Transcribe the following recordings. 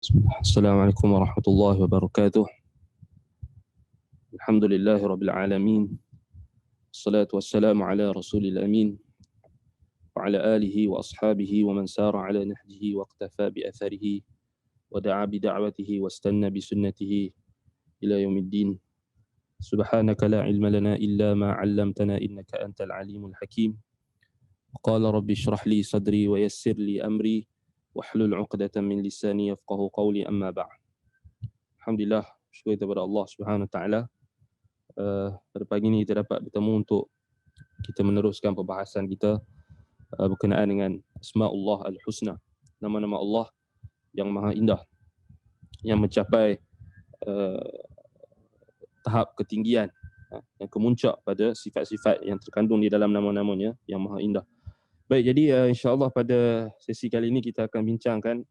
Bismillah. Assalamualaikum warahmatullahi wabarakatuh. Alhamdulillahi rabbil alamin. Wassalatu wassalamu ala rasulil amin wa ala alihi wa ashabihi wa man sara ala nahjihi wa iqtafa bi atharihi wa da'a bi da'watihi wa istanna bi sunnatihi ila yaumiddin. Subhanaka la ilma lana illa ma 'allamtana innaka antal alimul hakim. Qala rabbi shrah li sadri wa yassir li amri wahlul 'uqdatam min lisani yafqahu qawli, amma ba'd. Alhamdulillah, syukur kepada Allah Subhanahu wa taala. Pada pagi ini kita dapat bertemu untuk kita meneruskan perbahasan kita berkenaan dengan Asma'ullah Al-Husna, nama-nama Allah yang maha indah, yang mencapai tahap ketinggian, yang kemuncak pada sifat-sifat yang terkandung di dalam nama-namanya yang maha indah. Baik, jadi insya-Allah pada sesi kali ini kita akan bincangkan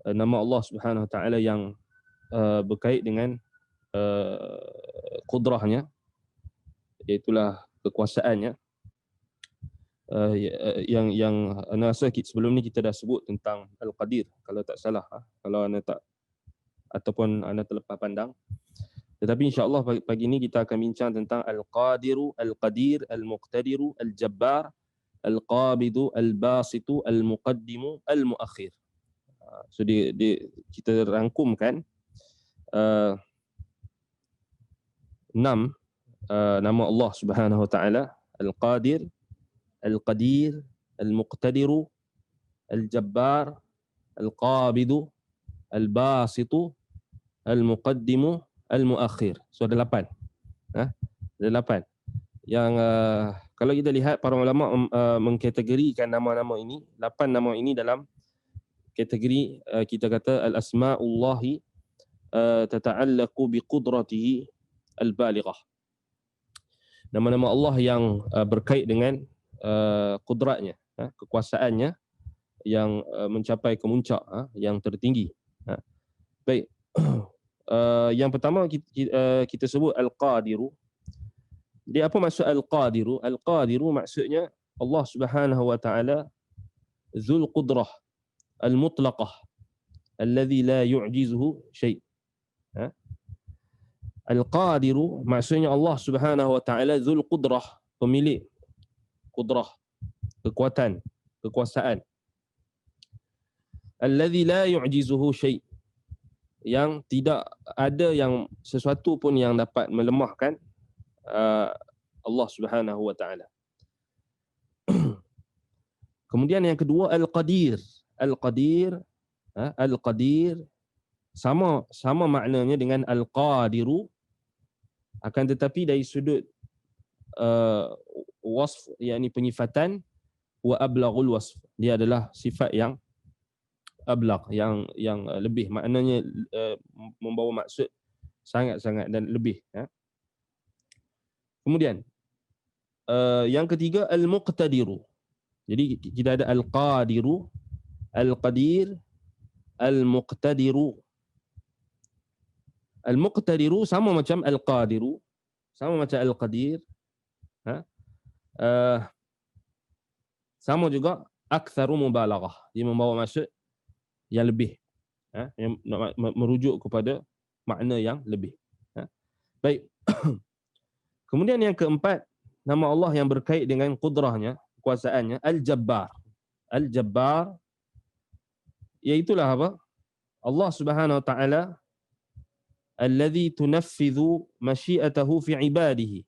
nama Allah Subhanahu wa taala yang berkait dengan qudrahnya, iaitulah kekuasaannya, yang ana rasa sebelum ni kita dah sebut tentang Al-Qadir kalau tak salah, kalau anda tak ataupun anda terlepas pandang. Tetapi insya-Allah pagi ini kita akan bincang tentang Al-Qadiru, Al-Qadir, Al-Muqtadiru, Al-Jabbar, Al-Qabidu, Al-Basitu, Al-Muqaddimu, Al-Muakhir. So kita rangkumkan 6 nama Allah Subhanahu wa taala: Al-Qadir, Al-Qadir, Al-Muqtadiru, Al-Jabbar, Al-Qabidu, Al-Basitu, Al-Muqaddimu, Al-Muakhir. So ada 8. Ada 8. Yang kalau kita lihat para ulama mengkategorikan nama-nama ini, 8 nama ini dalam kategori kita kata al-asma'ullahi tata'allaqu biqudratihi al-balighah. Nama-nama Allah yang berkait dengan kudratnya, kekuasaannya yang mencapai kemuncak, yang tertinggi. Baik. Yang pertama kita sebut Al-Qadiru. Jadi apa maksud Al-Qadiru? Al-Qadiru maksudnya Allah Subhanahu wa taala Dzul Qudrah Al-Mutlaqah alladhi la yu'jizuhu syai'. Al-Qadiru maksudnya Allah Subhanahu wa taala Dzul Qudrah, pemilik qudrah, kekuatan, kekuasaan. Alladhi la yu'jizuhu syai', yang tidak ada yang sesuatu pun yang dapat melemahkan Allah Subhanahu wa taala. Kemudian yang kedua Al-Qadir. Al-Qadir, Al-Qadir sama maknanya dengan Al-Qadiru, akan tetapi dari sudut wasf, yakni penyifatan, wa ablaghul wasf, dia adalah sifat yang ablagh, yang lebih, maknanya membawa maksud sangat-sangat dan lebih. Kemudian yang ketiga Al-Muqtadiru. Jadi kita ada Al-Qadiru, Al-Qadir, Al-Muqtadiru. Al-Muqtadiru sama macam Al-Qadiru, sama macam Al-Qadir, sama juga aktsaru mubalaghah, dia membawa maksud yang lebih, yang merujuk kepada makna yang lebih. Baik. Kemudian yang keempat, nama Allah yang berkait dengan kudrahnya, kekuasaannya, Al-Jabbar. Al-Jabbar iaitulah apa? Allah Subhanahu wa taala alladhi tunaffidhu masyiatahu fi ibadihi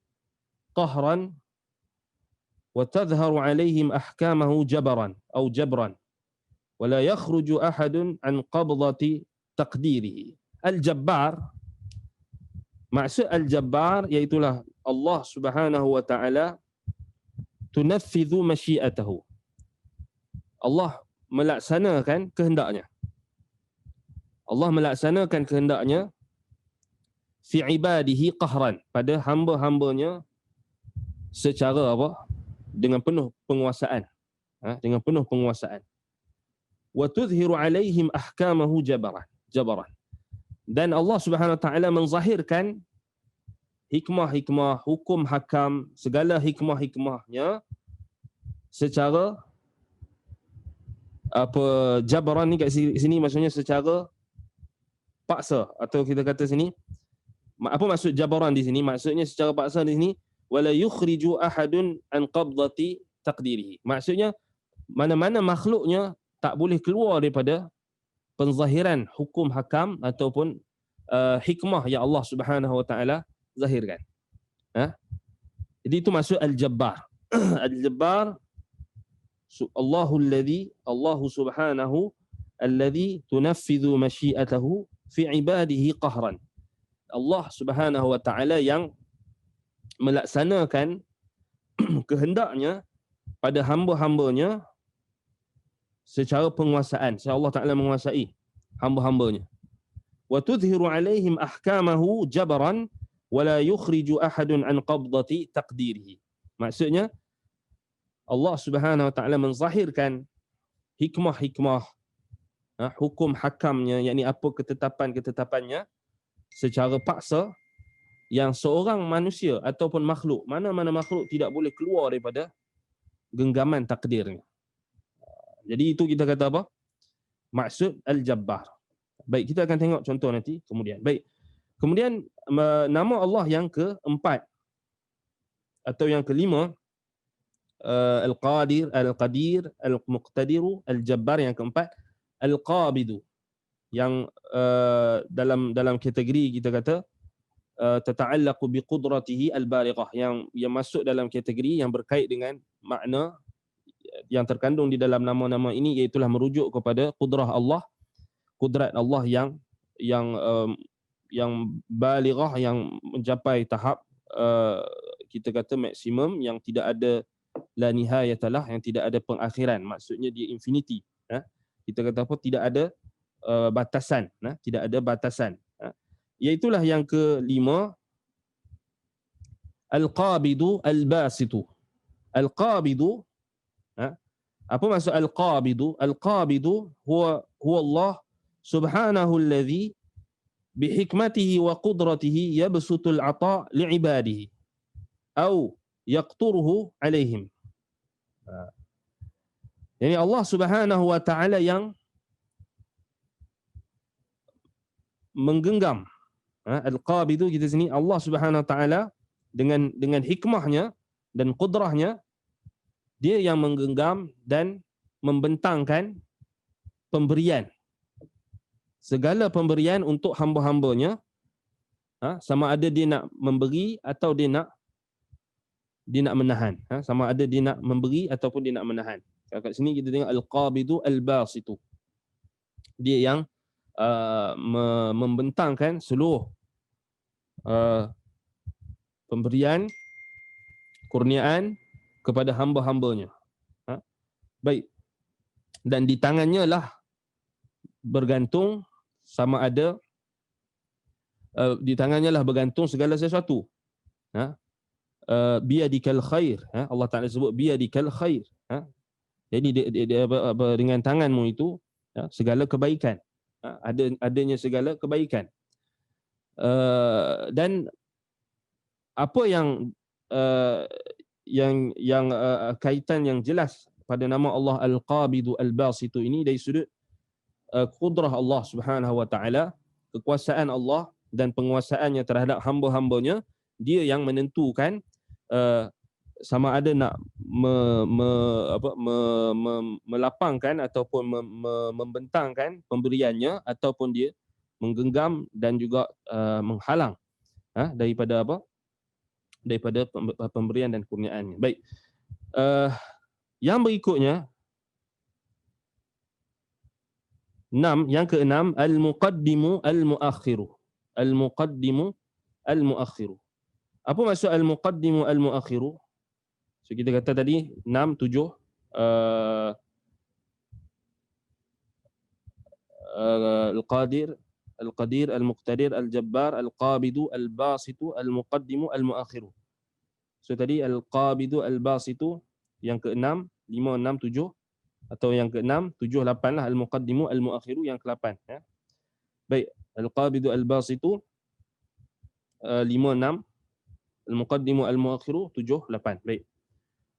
qahran wa tadhharu alaihim ahkamahu jabran atau jabran wa la yakhruju ahadun an qabdati taqdirihi. Al-Jabbar, maksud Al-Jabbar iaitulah Allah Subhanahu wa taala tunaffidhu masyiatahu, Allah melaksanakan kehendaknya. Allah melaksanakan kehendaknya fi ibadihi qahran, pada hamba-hambanya secara apa? Dengan penuh penguasaan. Dengan penuh penguasaan. Wa tudhiru alaihim ahkamahu jabaran. Dan Allah Subhanahu wa taala menzahirkan hikmah-hikmah, hukum hakam, segala hikmah-hikmahnya secara apa, jabaran ni kat sini maksudnya secara paksa, atau kita kata sini, apa maksud jabaran di sini? Maksudnya secara paksa di sini, wala yukhriju ahadun an qabdati taqdirihi. Maksudnya mana-mana makhluknya tak boleh keluar daripada penzahiran hukum hakam ataupun hikmah yang Allah Subhanahu wa taala zahirkan. Jadi itu maksud al-jabbar. Al-jabbar Allah Subhanahu alladhi tunaffidhu masyiatahu fi ibadihi qahran. Allah Subhanahu wa taala yang melaksanakan kehendaknya pada hamba-hambanya secara penguasaan. Allah Taala menguasai hamba-hambanya. Wa tudhiru alaihim ahkamahu jabran wa la yukhriju ahadun an qabdati taqdirihi. Maksudnya Allah Subhanahu wa taala menzahirkan hikmah-hikmah, hukum hakamnya, yakni apa ketetapan-ketetapannya secara paksa, yang seorang manusia ataupun makhluk, mana-mana makhluk tidak boleh keluar daripada genggaman takdirnya. Jadi itu kita kata apa? Maksud al-jabbar. Baik, kita akan tengok contoh nanti kemudian. Baik. Kemudian nama Allah yang keempat atau yang kelima, al-qadir, al-qadir, al-muqtadiru, al-jabbar, yang keempat al-qabidu, yang dalam kategori kita kata tata'allaqu biqudratihi al-balighah, yang masuk dalam kategori yang berkait dengan makna yang terkandung di dalam nama-nama ini, iaitu merujuk kepada kudrah Allah, kudrat Allah yang balighah, yang mencapai tahap kita kata maksimum, yang tidak ada la nihayatalah, yang tidak ada pengakhiran. Maksudnya dia infinity. Kita kata apa? Tidak ada batasan. Tidak ada batasan. Iaitulah yang kelima, al-qabidu al-basitu. Al-qabidu, apa maksud al-qabidu? Al-qabidu huwa Allah subhanahu alladhi bihikmatihi wa qudratihi yabsutul ata' li'ibadihi au yaqturuhu alaihim. Jadi Allah Subhanahu wa taala yang menggenggam. Al-qabidu kita sini, Allah Subhanahu wa taala dengan hikmahnya dan qudrahnya, dia yang menggenggam dan membentangkan pemberian, segala pemberian untuk hamba-hambanya, sama ada dia nak memberi atau dia nak menahan. Sama ada dia nak memberi ataupun dia nak menahan. Kat sini kita tengok al-qabidu al-basitu, dia yang membentangkan seluruh pemberian, kurniaan kepada hamba-hambanya. Baik. Dan di tangannya lah bergantung sama ada di tangannya lah bergantung segala sesuatu. Biyadikal khair. Allah Taala sebut biyadikal khair. Jadi dengan tanganmu itu segala kebaikan. Adanya segala kebaikan. Dan apa yang kaitan yang jelas pada nama Allah Al-Qabidu Al-Basitu ini dari sudut kudrah Allah Subhanahu wa taala, kekuasaan Allah dan penguasaannya terhadap hamba-hambanya. Dia yang menentukan sama ada nak melapangkan ataupun membentangkan pemberiannya, ataupun dia menggenggam dan juga menghalang daripada pemberian dan kurniaannya. Baik. Yang berikutnya, yang keenam, al-muqaddimu al-muakhiru. Al-muqaddimu al-muakhiru. Apa maksud al-muqaddimu al-muakhiru? So kita kata tadi 6, 7 al-qadir, al-qadir, al-muqtadir, al-jabbar, al-qabidu, al-basitu, al-muqaddimu, al-muakhiru. So tadi al-qabidu, al-basitu yang ke-6, 5, 6, 7, atau yang ke-6, 7, 8 lah, al-muqaddimu, al-muakhiru yang ke-8. Baik, al-qabidu, al-basitu 5, 6, al-muqaddimu, al-muakhiru 7, 8. Baik.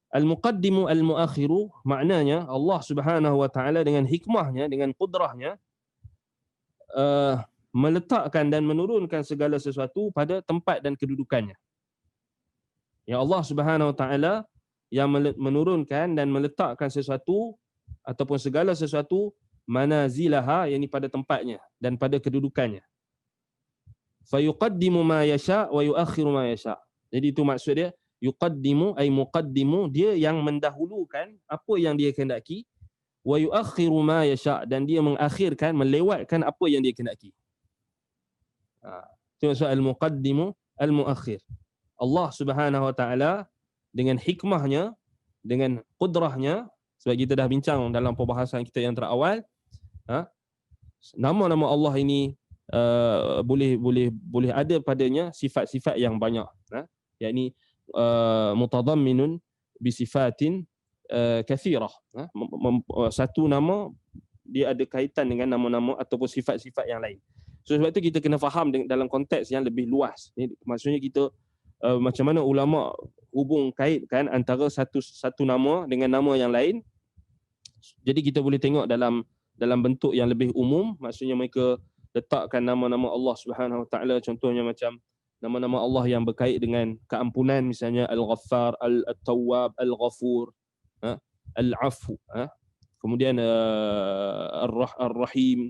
Al-muqaddimu, al-muakhiru maknanya Allah Subhanahu wa taala dengan hikmahnya, dengan kudrahnya meletakkan dan menurunkan segala sesuatu pada tempat dan kedudukannya. Ya Allah Subhanahu Wa Taala yang menurunkan dan meletakkan sesuatu ataupun segala sesuatu manazilaha, yakni pada tempatnya dan pada kedudukannya. Fayuqaddimu ma yasha wa yuakhiru ma yasha. Jadi itu maksud dia, yuqaddimu ay muqaddimu, dia yang mendahulukan apa yang dia kehendaki, wa yuakhiru ma yasha, dan dia mengakhirkan, melewatkan apa yang dia kehendaki. Itu maksud al-muqaddimu al-muakhir. Allah Subhanahu Wa Taala dengan hikmahnya, dengan qudrahnya, sebab kita dah bincang dalam perbahasan kita yang terawal, nama-nama Allah ini boleh ada padanya sifat-sifat yang banyak, yakni mutadamminun bi sifatin kathirah. Satu nama dia ada kaitan dengan nama-nama ataupun sifat-sifat yang lain. So sebab itu kita kena faham dalam konteks yang lebih luas. Maksudnya kita macam mana ulama hubung kaitkan antara satu nama dengan nama yang lain. Jadi kita boleh tengok dalam bentuk yang lebih umum, maksudnya mereka letakkan nama-nama Allah Subhanahu Wa Taala, contohnya macam nama-nama Allah yang berkait dengan keampunan, misalnya Al-Ghaffar, Al-Tawwab, Al-Ghafur, Al-Afu, kemudian Ar-Rahim,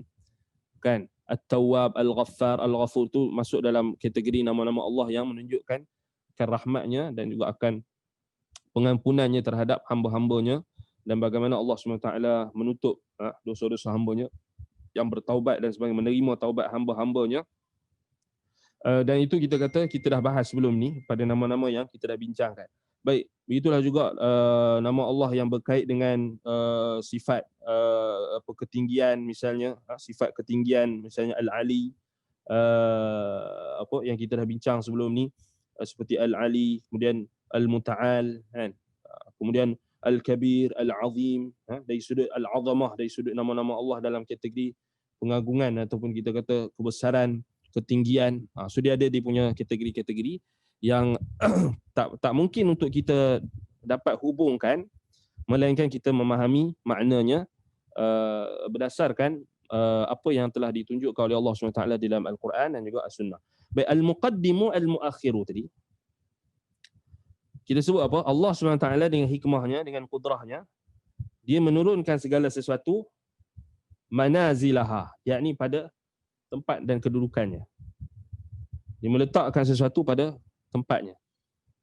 kan? At-Tawwab, Al-Ghaffar, Al-Ghafur tu masuk dalam kategori nama-nama Allah yang menunjukkan rahmatnya dan juga akan pengampunannya terhadap hamba-hambanya, dan bagaimana Allah SWT menutup dosa-dosa hambanya yang bertaubat dan sebagainya, menerima taubat hamba-hambanya. Dan itu kita kata kita dah bahas sebelum ni pada nama-nama yang kita dah bincangkan. Baik, begitulah juga nama Allah yang berkait dengan sifat ketinggian, misalnya sifat ketinggian, misalnya Al-Ali, apa yang kita dah bincang sebelum ni, seperti Al-Ali, kemudian Al-Muta'al, kan? Kemudian Al-Kabir, Al-Azim, dari sudut Al-Azamah, dari sudut nama-nama Allah dalam kategori pengagungan ataupun kita kata kebesaran, ketinggian. So dia ada dia punya kategori-kategori yang tak mungkin untuk kita dapat hubungkan, melainkan kita memahami maknanya berdasarkan apa yang telah ditunjukkan oleh Allah SWT di dalam Al-Quran dan juga As-Sunnah. Baik, Al-Muqaddimu Al-Muakhiru tadi kita sebut apa? Allah SWT dengan hikmahnya, dengan kudrahnya, dia menurunkan segala sesuatu manazilaha, yakni pada tempat dan kedudukannya. Dia meletakkan sesuatu pada tempatnya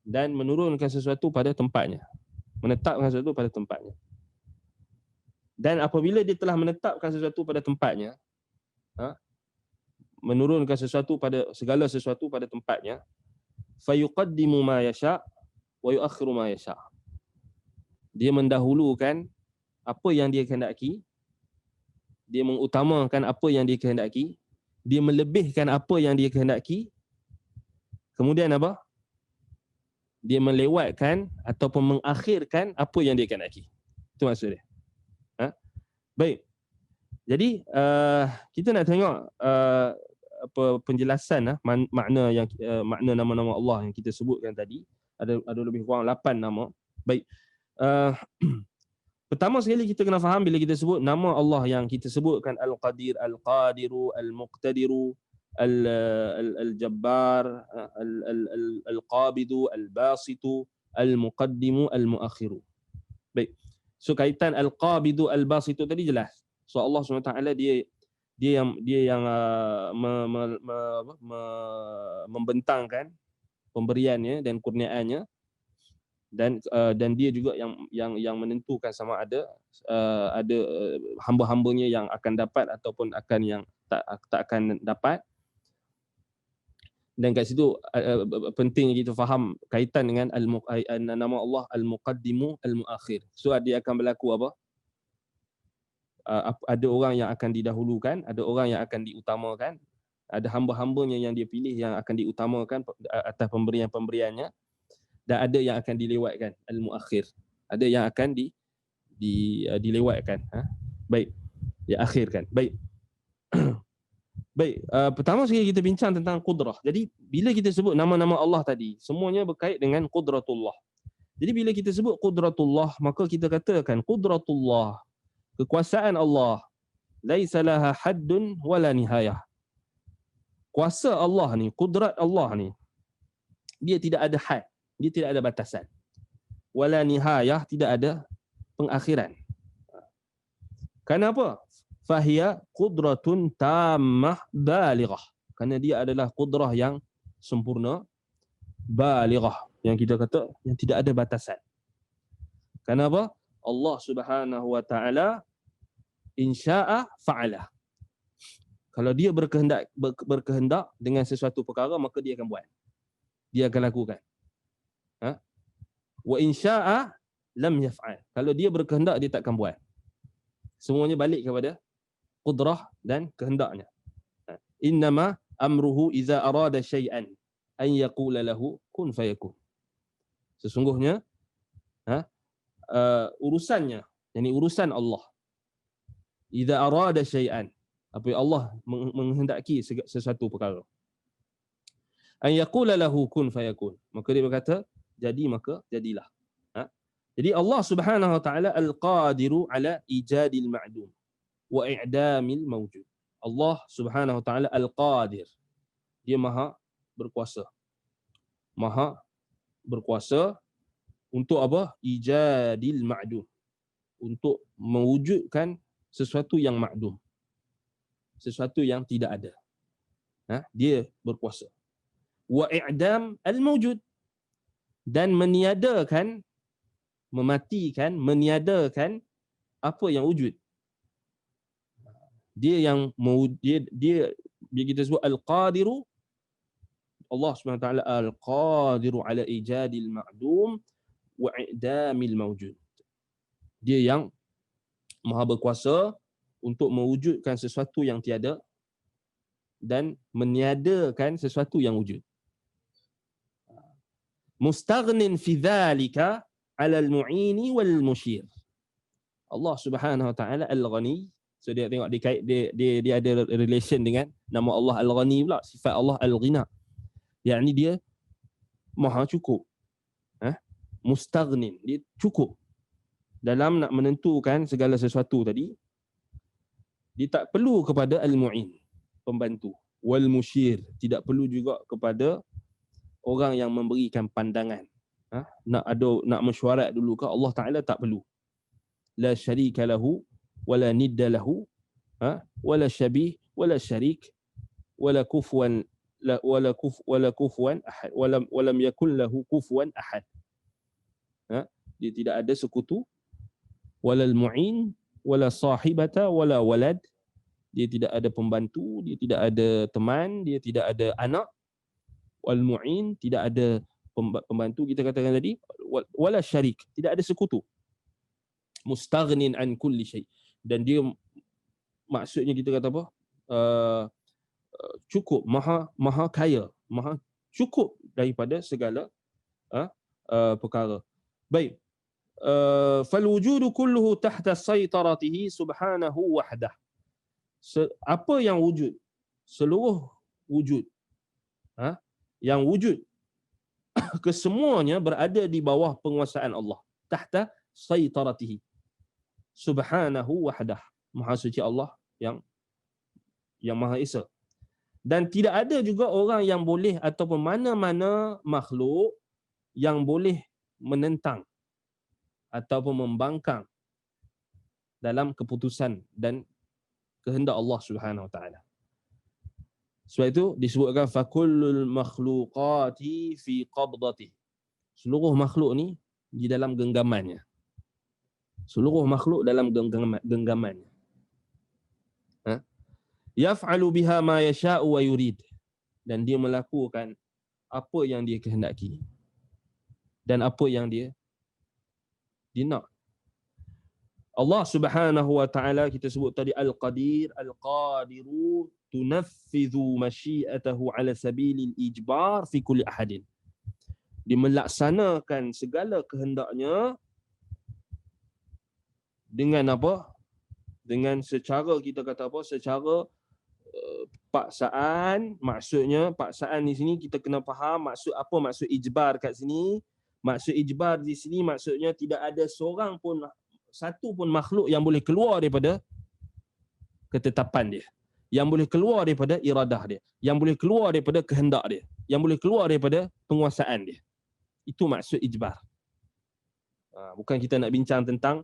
dan menurunkan sesuatu pada tempatnya, menetapkan sesuatu pada tempatnya. Dan apabila dia telah menetapkan sesuatu pada tempatnya, menurunkan sesuatu pada segala sesuatu pada tempatnya, fayuqaddimu ma yasha wa yuakhiru ma yasha. Dia mendahulukan apa yang dia kehendaki, dia mengutamakan apa yang dia kehendaki, dia melebihkan apa yang dia kehendaki, kemudian apa? Dia melewatkan ataupun mengakhirkan apa yang dia kehendaki. Itu maksud dia. Baik. Jadi kita nak tengok apa penjelasan makna yang makna nama-nama Allah yang kita sebutkan tadi. Ada lebih kurang 8 nama. Baik. Pertama sekali kita kena faham bila kita sebut nama Allah yang kita sebutkan Al-Qadir, Al-Qadiru, Al-Muqtadiru, Al-Jabbar, Al-Qabidu, Al-Basitu, Al-Muqaddimu, Al-Muakhiru. Baik. So kaitan Al-Qabidu, Al-Basitu tadi jelas. So Allah SWT dia yang membentangkan pemberiannya dan kurniaannya, dan dia juga yang menentukan sama ada hamba-hambanya yang akan dapat ataupun akan yang tak akan dapat. Dan kat situ penting kita faham kaitan dengan nama Allah Al-Muqaddimu Al-Muakhir. So dia akan berlaku apa? Ada orang yang akan didahulukan, ada orang yang akan diutamakan, ada hamba-hambanya yang dia pilih yang akan diutamakan atas pemberian-pemberiannya, dan ada yang akan dilewatkan, Al-Muakhir. Ada yang akan dilewatkan. Baik, diakhirkan. Baik. Baik, pertama sekali kita bincang tentang qudrah. Jadi bila kita sebut nama-nama Allah tadi, semuanya berkait dengan qudratullah. Jadi bila kita sebut qudratullah, maka kita katakan qudratullah, kekuasaan Allah, laisa laha haddun wala nihayah. kuasa Allah ni, kudrat Allah ni, dia tidak ada had, dia tidak ada batasan. Wala nihayah, tidak ada pengakhiran. Kenapa? Fahiya qudratun tammah balighah. Kerana dia adalah kudrah yang sempurna, balighah, yang kita kata yang tidak ada batasan. Kenapa? Allah Subhanahu wa taala insya'a fa'ala. Kalau dia berkehendak dengan sesuatu perkara, maka dia akan buat. Dia akan lakukan. Wa insya'a lam yaf'al. Kalau dia berkehendak, dia tak akan buat. Semuanya balik kepada qudrah dan kehendaknya. Innama amruhu iza arada syai'an an yaqula lahu kun fayakun. Sesungguhnya urusannya, yakni urusan Allah, iza arada syai'an, apabila Allah menghendaki sesuatu perkara, an yaqula lahu kun fayakun, maka dia berkata jadi, maka jadilah. Jadi Allah Subhanahu wa taala al-qadiru ala ijadil ma'dum wa i'damil mawjud. Allah Subhanahu wa taala al-qadir, dia maha berkuasa. Maha berkuasa untuk apa? Ijadil ma'dum, untuk mewujudkan sesuatu yang ma'dum, sesuatu yang tidak ada. Dia berkuasa. Wa i'dam al-mawjud, dan meniadakan, mematikan, meniadakan apa yang wujud. Dia yang dia kita sebut al-qadiru, Allah Subhanahu wa taala al-qadiru ala ijadil ma'dum wa i'damil mawjud. Dia yang maha berkuasa untuk mewujudkan sesuatu yang tiada dan meniadakan sesuatu yang wujud. Mustaghnin fi dhalika 'ala al-mu'ini wal mushir. Allah Subhanahu wa taala al-ghani. So dia tengok dia ada relation dengan nama Allah al-ghani pula, sifat Allah al-ghina. Yakni dia maha cukup. Mustaghnin, dia cukup dalam nak menentukan segala sesuatu tadi. Dia tak perlu kepada al-mu'in, pembantu, wal mushir, tidak perlu juga kepada orang yang memberikan pandangan. Nak mesyuarat dulu ke Allah Taala, tak perlu. La syarika lahu wala nidda lahu, wala syabih wala syarik wala kufuwan wala kufuwan ahad, walam yakul lahu kufuwan ahad. Dia tidak ada sekutu, wala al-mu'in wala sahibata wala walad, dia tidak ada pembantu, dia tidak ada teman, dia tidak ada anak. Wal mu'in, tidak ada pembantu, kita katakan tadi, wala syarik, tidak ada sekutu. Mustaghnin an kulli syai, dan dia maksudnya kita kata apa? Cukup, maha kaya, maha cukup daripada segala perkara. Baik. Fal wujudu kulluhu tahta saytaratihi subhanahu wahdah. Apa yang wujud, seluruh wujud, yang wujud kesemuanya berada di bawah penguasaan Allah. Tahta saytaratihi subhanahu wahdah. Maha suci Allah yang Maha Esa. Dan tidak ada juga orang yang boleh, ataupun mana-mana makhluk yang boleh menentang ataupun membangkang dalam keputusan dan kehendak Allah Subhanahu wa taala. Sebab itu disebutkan fakullul makhluqati fi qabdati. Seluruh makhluk ni di dalam genggamannya. Seluruh makhluk dalam genggamannya. Yaf'alu biha ma yasha'u wa yurid. Dan dia melakukan apa yang dia kehendaki dan apa yang dia nak. Allah Subhanahu wa taala, kita sebut tadi al-qadir, al-qadiru tunaffidhu masyiatahu ala sabilil ijbar fi kulli ahadin. Dia melaksanakan segala kehendaknya dengan apa? Dengan secara, kita kata apa? Secara paksaan. Maksudnya paksaan di sini kita kena faham maksud apa, maksud ijbar kat sini. Maksud ijbar di sini maksudnya tidak ada seorang pun, satu pun makhluk yang boleh keluar daripada ketetapan dia. yang boleh keluar daripada iradah dia, yang boleh keluar daripada kehendak dia, yang boleh keluar daripada penguasaan dia. Itu maksud ijbar. Bukan kita nak bincang tentang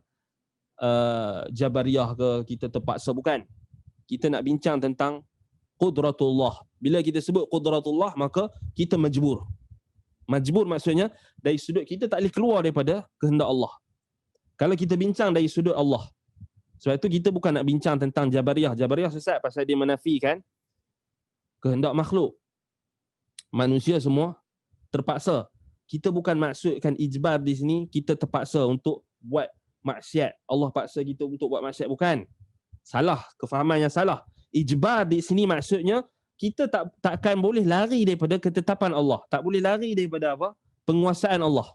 Jabariyah ke, kita terpaksa, bukan. Kita nak bincang tentang qudratullah. Bila kita sebut qudratullah, maka kita majbur. Majbur maksudnya dari sudut kita tak boleh keluar daripada kehendak Allah. Kalau kita bincang dari sudut Allah, sebab itu kita bukan nak bincang tentang Jabariyah. Jabariyah sesat pasal dia menafikan kehendak makhluk. Manusia semua terpaksa. Kita bukan maksudkan ijbar di sini kita terpaksa untuk buat maksiat. Allah paksa kita untuk buat maksiat, bukan. Salah, kefahaman yang salah. Ijbar di sini maksudnya kita takkan boleh lari daripada ketetapan Allah. Tak boleh lari daripada apa? Penguasaan Allah.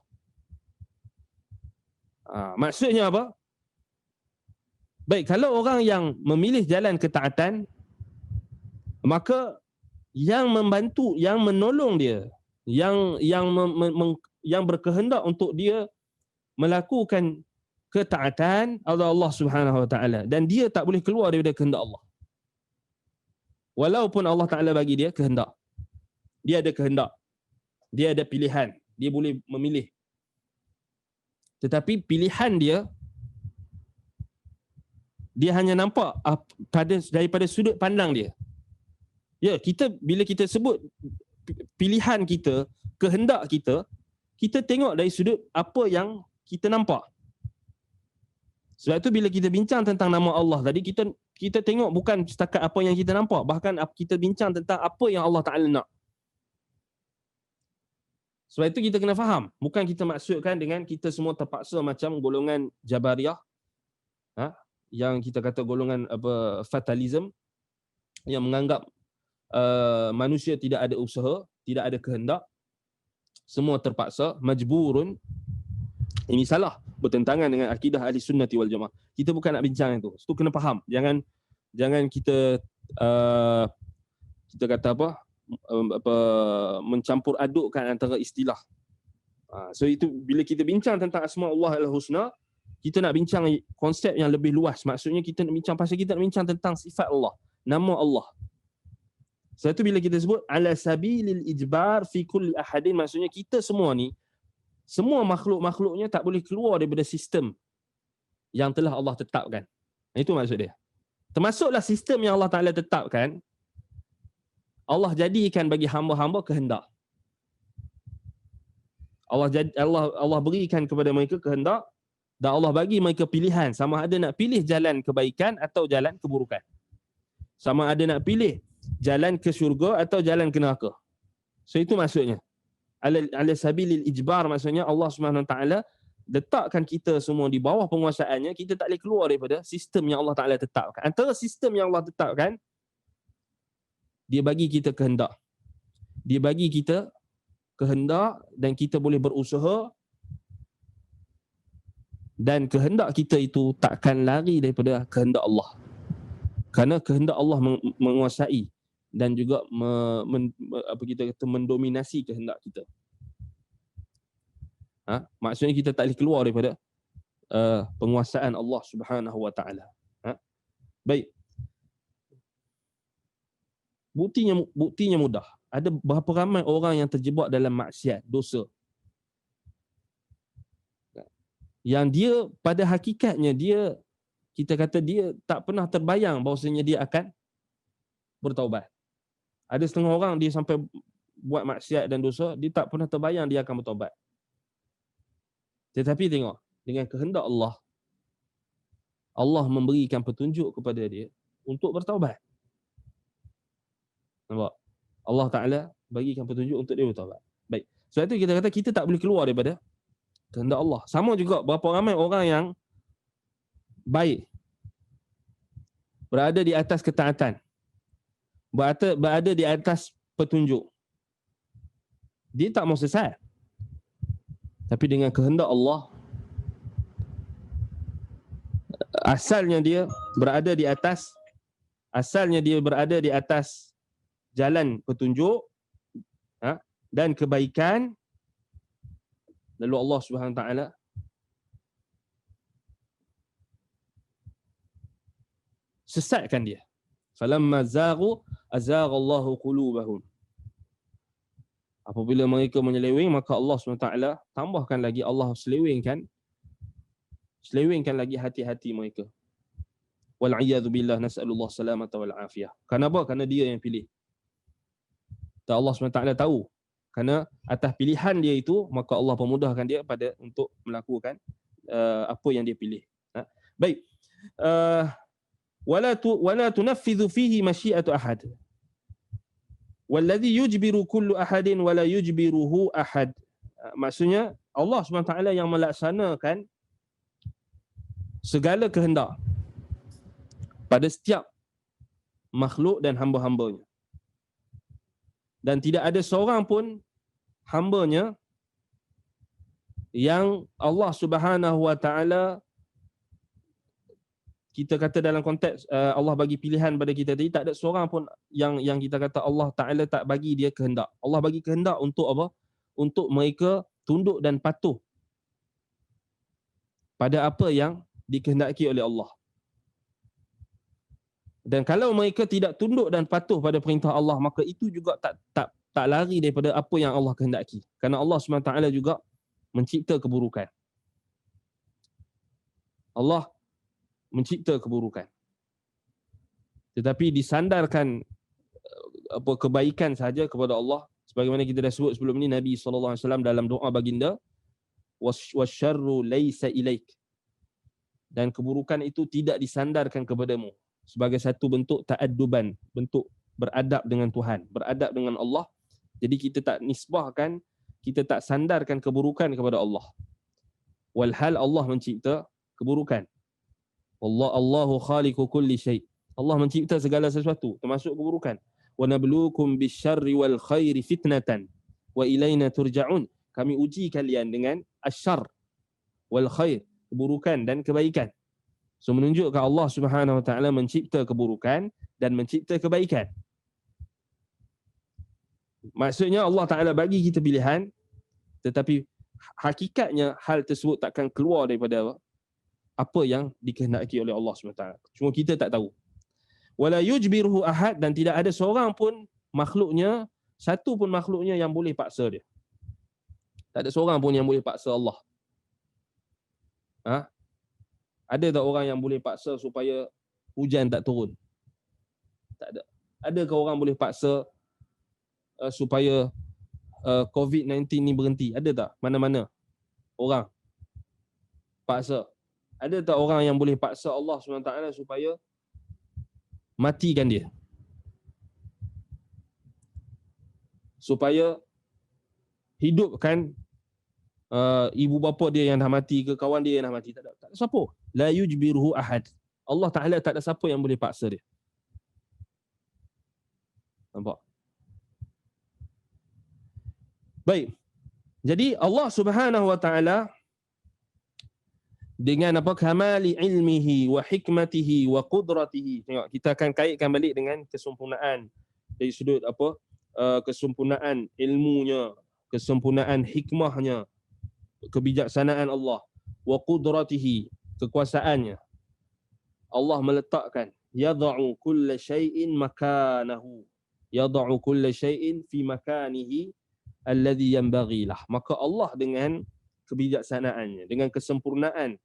Maksudnya apa? Baik, kalau orang yang memilih jalan ketaatan, maka yang membantu, yang menolong dia, yang berkehendak untuk dia melakukan ketaatan Allah Subhanahu Wa Taala, dan dia tak boleh keluar daripada kehendak Allah. Walaupun Allah Taala bagi dia kehendak, dia ada kehendak, dia ada pilihan, dia boleh memilih. Tetapi pilihan dia hanya nampak daripada sudut pandang dia. Ya, bila kita sebut pilihan kita, kehendak kita, kita tengok dari sudut apa yang kita nampak. Sebab tu bila kita bincang tentang nama Allah tadi, kita tengok bukan setakat apa yang kita nampak, bahkan kita bincang tentang apa yang Allah Ta'ala nak. Sebab itu kita kena faham, bukan kita maksudkan dengan kita semua terpaksa macam golongan Jabariyah, yang kita kata golongan fatalism, yang menganggap manusia tidak ada usaha, tidak ada kehendak, semua terpaksa, majburun. Ini salah, bertentangan dengan akidah ahli sunnati wal jamaah. Kita bukan nak bincang itu. Itu kena faham. Jangan kita kita kata mencampur adukkan antara istilah. So itu bila kita bincang tentang asma Allah al-husna, kita nak bincang konsep yang lebih luas. Maksudnya kita nak bincang pasal kita nak bincang tentang sifat Allah, nama Allah. Sebab itu bila kita sebut ala sabilil ijbar fi kulli ahadin, maksudnya kita semua ni, semua makhluk-makhluknya tak boleh keluar daripada sistem yang telah Allah tetapkan. Itu maksud dia. Termasuklah sistem yang Allah Ta'ala tetapkan, Allah jadikan bagi hamba-hamba kehendak. Allah berikan kepada mereka kehendak, dan Allah bagi mereka pilihan, sama ada nak pilih jalan kebaikan atau jalan keburukan. Sama ada nak pilih jalan ke syurga atau jalan ke neraka. So itu maksudnya. Ala sabilil ijbar, maksudnya Allah Subhanahu Wa Taala letakkan kita semua di bawah penguasaannya, kita tak boleh keluar daripada sistem yang Allah Taala tetapkan. Antara sistem yang Allah tetapkan, dia bagi kita kehendak. Dia bagi kita kehendak dan kita boleh berusaha, dan kehendak kita itu takkan lari daripada kehendak Allah. Kerana kehendak Allah menguasai dan juga kita kata mendominasi kehendak kita. Maksudnya kita tak boleh keluar daripada penguasaan Allah Subhanahu Wa Taala. Baik. Buktinya mudah. Ada berapa ramai orang yang terjebak dalam maksiat, dosa, yang dia pada hakikatnya kita kata dia tak pernah terbayang bahawasanya dia akan bertaubat. Ada setengah orang dia sampai buat maksiat dan dosa, dia tak pernah terbayang dia akan bertaubat. Tetapi tengok, dengan kehendak Allah, Allah memberikan petunjuk kepada dia untuk bertaubat. Nampak? Allah Ta'ala bagikan petunjuk untuk dia bertaubat. Baik. Sebab itu kita kata kita tak boleh keluar daripada kehendak Allah. Sama juga berapa ramai orang yang baik, berada di atas ketaatan, berada di atas petunjuk. Dia tak mau sesat. Tapi dengan kehendak Allah, asalnya dia berada di atas jalan petunjuk dan kebaikan, lalu Allah Subhanahu Wa Taala sesatkan dia. Falamma zaghu azaghallahu qulubahum. Apabila mereka menyeleweng, maka Allah SWT tambahkan lagi, Allah selewengkan lagi hati-hati mereka. Wal'iyadhu billah, nas'alullah salamata wal afiyah. Kenapa? Kerana dia yang pilih. Dan Allah SWT tahu. Kerana atas pilihan dia itu, maka Allah pemudahkan dia untuk melakukan apa yang dia pilih. Baik. Wala tunaffidhu fihi masyiatu ahad. Walladhi yujbiru kullu ahadin wala yujbiruhu ahad. Maksudnya Allah SWT yang melaksanakan segala kehendak pada setiap makhluk dan hamba-hambanya. Dan tidak ada seorang pun hambanya yang Allah Subhanahu wa taala, kita kata dalam konteks Allah bagi pilihan pada kita tadi, tak ada seorang pun yang kita kata Allah Taala tak bagi dia kehendak. Allah bagi kehendak untuk apa? Untuk mereka tunduk dan patuh pada apa yang dikehendaki oleh Allah. Dan kalau mereka tidak tunduk dan patuh pada perintah Allah, maka itu juga tak lari daripada apa yang Allah kehendaki. Kerana Allah SWT juga mencipta keburukan. Allah mencipta keburukan. Tetapi disandarkan kebaikan saja kepada Allah, sebagaimana kita dah sebut sebelum ni, Nabi SAW dalam doa baginda, wasyarru laysa ilaik. Dan keburukan itu tidak disandarkan kepadamu, sebagai satu bentuk ta'adduban, bentuk beradab dengan Tuhan, beradab dengan Allah. Jadi kita tak nisbahkan, kita tak sandarkan keburukan kepada Allah. Walhal Allah mencipta keburukan. Allahu khaliqu kulli syai'. Allah mencipta segala sesuatu, termasuk keburukan. Wa nabluukum bisyarri wal khairi fitnatan wa ilaina turja'un. Kami uji kalian dengan asyarr wal khair, keburukan dan kebaikan. So menunjukkan Allah Subhanahu wa taala mencipta keburukan dan mencipta kebaikan. Maksudnya Allah Taala bagi kita pilihan, tetapi hakikatnya hal tersebut takkan keluar daripada apa yang dikehendaki oleh Allah SWT. Cuma kita tak tahu. Wala yujbiruhu ahad, dan tidak ada seorang pun makhluknya, satu pun makhluknya yang boleh paksa dia. Tak ada seorang pun yang boleh paksa Allah. Ada tak orang yang boleh paksa supaya hujan tak turun? Tak ada. Adakah orang boleh paksa supaya COVID-19 ni berhenti? Ada tak? Mana-mana orang paksa? Ada tak orang yang boleh paksa Allah SWT supaya matikan dia? Supaya hidupkan ibu bapa dia yang dah mati, ke kawan dia yang dah mati? Tak ada. Tak ada siapa. La yujbiruhu ahad. Allah Ta'ala tak ada siapa yang boleh paksa dia. Nampak? Baik. Jadi Allah Subhanahu wa taala dengan apa, kamali ilmihi wa hikmatihi wa qudratihi. Tengok, kita akan kaitkan balik dengan kesempurnaan dari sudut apa, kesempurnaan ilmunya, kesempurnaan hikmahnya, kebijaksanaan Allah, wa qudratihi, kekuasaannya. Allah meletakkan yad'u kulla syai'in makanahu. Yad'u kulla syai'in fi makanihi alladhi yanbaghi lah. Maka Allah dengan kebijaksanaannya, dengan kesempurnaan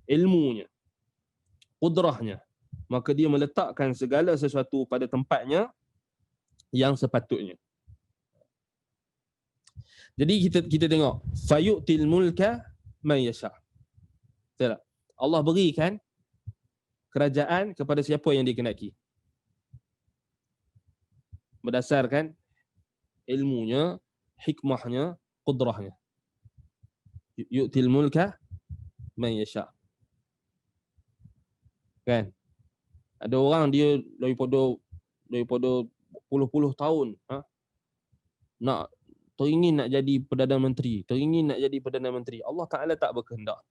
ilmunya, qudrahnya, maka dia meletakkan segala sesuatu pada tempatnya yang sepatutnya. Jadi kita tengok, fayu'til mulka man yasha. Betul tak? Allah berikan kerajaan kepada siapa yang dikehendaki, berdasarkan ilmunya, hikmahnya, qudrahnya. Yu'til mulka man yasha. Kan? Ada orang dia daripada puluh-puluh tahun teringin nak jadi Perdana Menteri, teringin nak jadi Perdana Menteri. Allah Ta'ala tak berkehendak.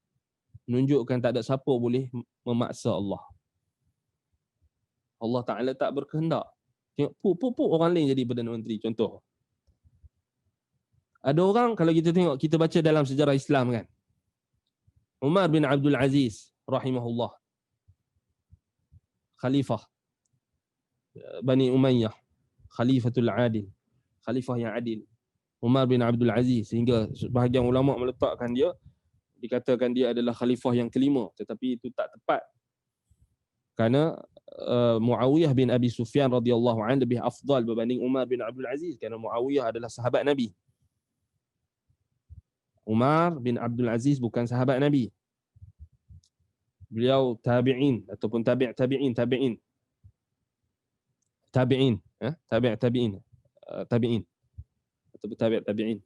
Menunjukkan tak ada siapa boleh memaksa Allah. Allah Ta'ala tak berkehendak. Tengok, orang lain jadi Perdana Menteri, contoh. Ada orang, kalau kita tengok, kita baca dalam sejarah Islam kan, Umar bin Abdul Aziz rahimahullah, khalifah. Bani Umayyah, Khalifatul Adil, khalifah yang adil, Umar bin Abdul Aziz, sehingga sebahagian ulama meletakkan dia, dikatakan dia adalah khalifah yang kelima, tetapi itu tak tepat. Kerana Muawiyah bin Abi Sufyan radhiyallahu anhu lebih afdal berbanding Umar bin Abdul Aziz, kerana Muawiyah adalah sahabat Nabi. Umar bin Abdul Aziz bukan sahabat Nabi. Beliau tabi'in ataupun tabi'in tabi'in ataupun tabi'in.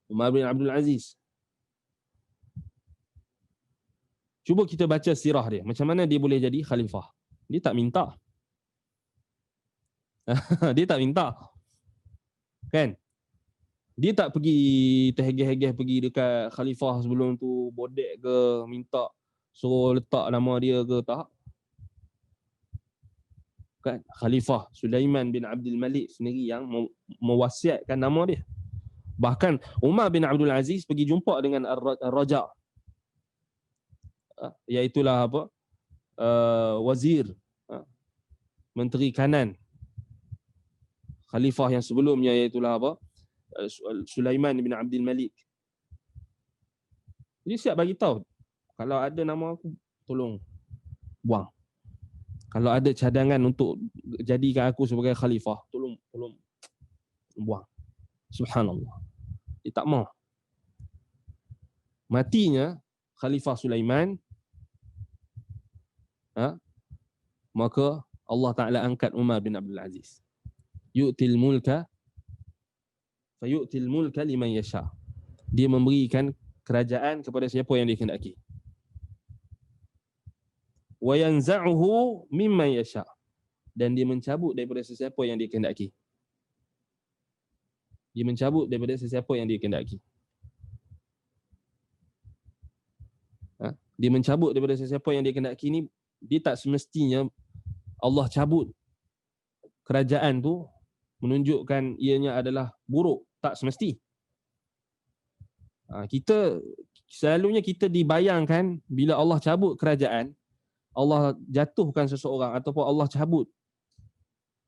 Umar bin Abdul Aziz. Cuba kita baca sirah dia. Macam mana dia boleh jadi khalifah? Dia tak minta. Dia tak minta. Kan? Dia tak pergi terhegeh-hegeh pergi dekat khalifah sebelum tu, bodek ke, minta suruh letak nama dia ke, tak. Kan? Khalifah Sulaiman bin Abdul Malik sendiri yang mewasiatkan nama dia. Bahkan Umar bin Abdul Aziz pergi jumpa dengan Ar-Raja, iaitulah apa? Wazir, menteri kanan khalifah yang sebelumnya, iaitulah apa? Sulaiman bin Abdul Malik. Dia siap bagi tahu, kalau ada nama aku tolong buang. Kalau ada cadangan untuk jadikan aku sebagai khalifah, tolong buang. Subhanallah. Dia tak mau. Matinya Khalifah Sulaiman, maka Allah Ta'ala angkat Umar bin Abdul Aziz. Yu'til mulka fayu'til mulka liman yasha. Dia memberikan kerajaan kepada siapa yang dia kehendaki. Wa yanza'uhu mimman yasha. Dan dia mencabut daripada sesiapa yang dia kehendaki. Dia mencabut daripada sesiapa yang dia kehendaki. Dia mencabut daripada sesiapa yang dia kehendaki ni, dia tak semestinya Allah cabut kerajaan tu menunjukkan ianya adalah buruk. Tak semesti. Selalunya kita dibayangkan bila Allah cabut kerajaan, Allah jatuhkan seseorang ataupun Allah cabut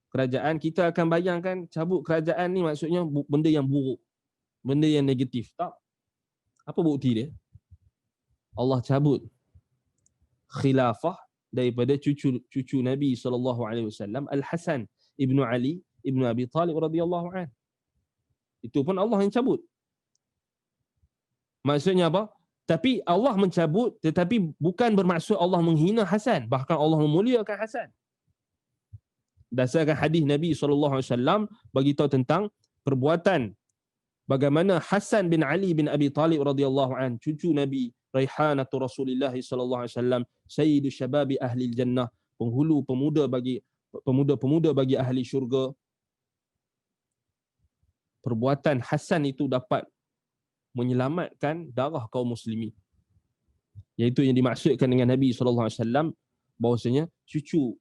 kerajaan, kita akan bayangkan cabut kerajaan ni maksudnya benda yang buruk, benda yang negatif. Tak. Apa bukti dia? Allah cabut khilafah daripada cucu Nabi SAW, Al-Hasan ibnu Ali ibnu Abi Talib radhiyallahu anhu. Itu pun Allah yang cabut. Maksudnya apa? Tapi Allah mencabut, tetapi bukan bermaksud Allah menghina Hasan, bahkan Allah memuliakan Hasan. Dasarkan hadis Nabi SAW bagi tahu tentang perbuatan bagaimana Hasan bin Ali bin Abi Talib radhiyallahu anhu, cucu Nabi, Raihanatu Rasulillah sallallahu alaihi wasallam, sayyidu syababi ahli jannah, penghulu pemuda bagi ahli syurga. Perbuatan Hasan itu dapat menyelamatkan darah kaum muslimin. Iaitu yang dimaksudkan dengan Nabi sallallahu alaihi wasallam bahwasanya cucu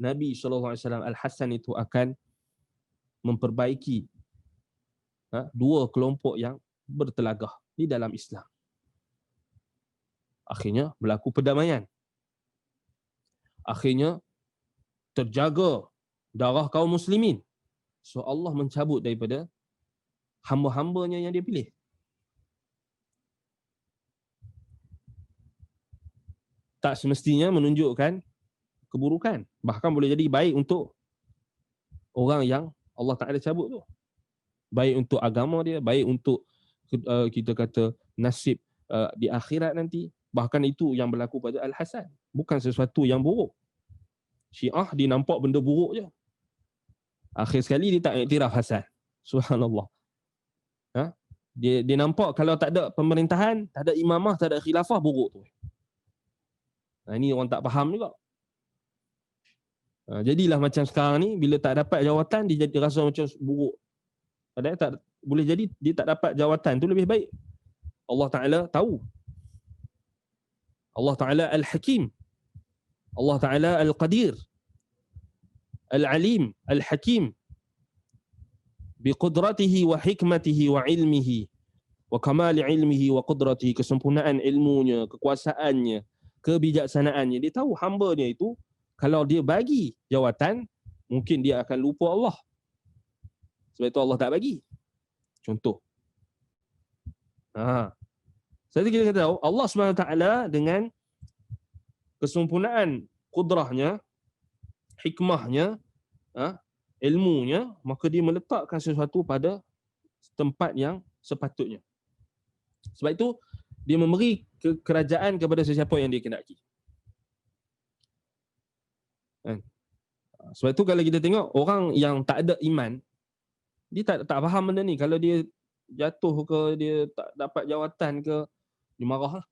Nabi sallallahu alaihi wasallam Al-Hasan itu akan memperbaiki dua kelompok yang bertelagah di dalam Islam. Akhirnya berlaku perdamaian. Akhirnya terjaga darah kaum muslimin. So Allah mencabut daripada hamba-hambanya yang dia pilih. Tak semestinya menunjukkan keburukan. Bahkan boleh jadi baik untuk orang yang Allah Ta'ala cabut tu. Baik untuk agama dia, baik untuk kita kata nasib di akhirat nanti. Bahkan itu yang berlaku pada Al-Hasan. Bukan sesuatu yang buruk. Syiah dia nampak benda buruk je. Akhir sekali dia tak iktiraf Hasan. Subhanallah. Dia nampak kalau tak ada pemerintahan, tak ada imamah, tak ada khilafah, buruk tu. Ini orang tak faham juga. Jadilah macam sekarang ni, bila tak dapat jawatan, dia jadi rasa macam buruk. Padahal tak boleh jadi dia tak dapat jawatan tu lebih baik. Allah Ta'ala tahu. Allah Ta'ala Al-Hakim. Allah Ta'ala Al-Qadir. Al-Alim. Al-Hakim. Biqudratihi wa hikmatihi wa ilmihi wa kamali ilmihi wa qudratihi, kesempurnaan ilmunya, kekuasaannya, kebijaksanaannya. Dia tahu hamba dia itu kalau dia bagi jawatan, mungkin dia akan lupa Allah. Sebab itu Allah tak bagi. Contoh. Jadi kita kata tahu Allah SWT dengan kesempurnaan kudrahnya, hikmahnya, ilmunya, maka dia meletakkan sesuatu pada tempat yang sepatutnya. Sebab itu dia memberi kerajaan kepada sesiapa yang dia kehendaki. Sebab itu kalau kita tengok orang yang tak ada iman, dia tak faham benda ni. Kalau dia jatuh ke, dia tak dapat jawatan ke, dia marah lah.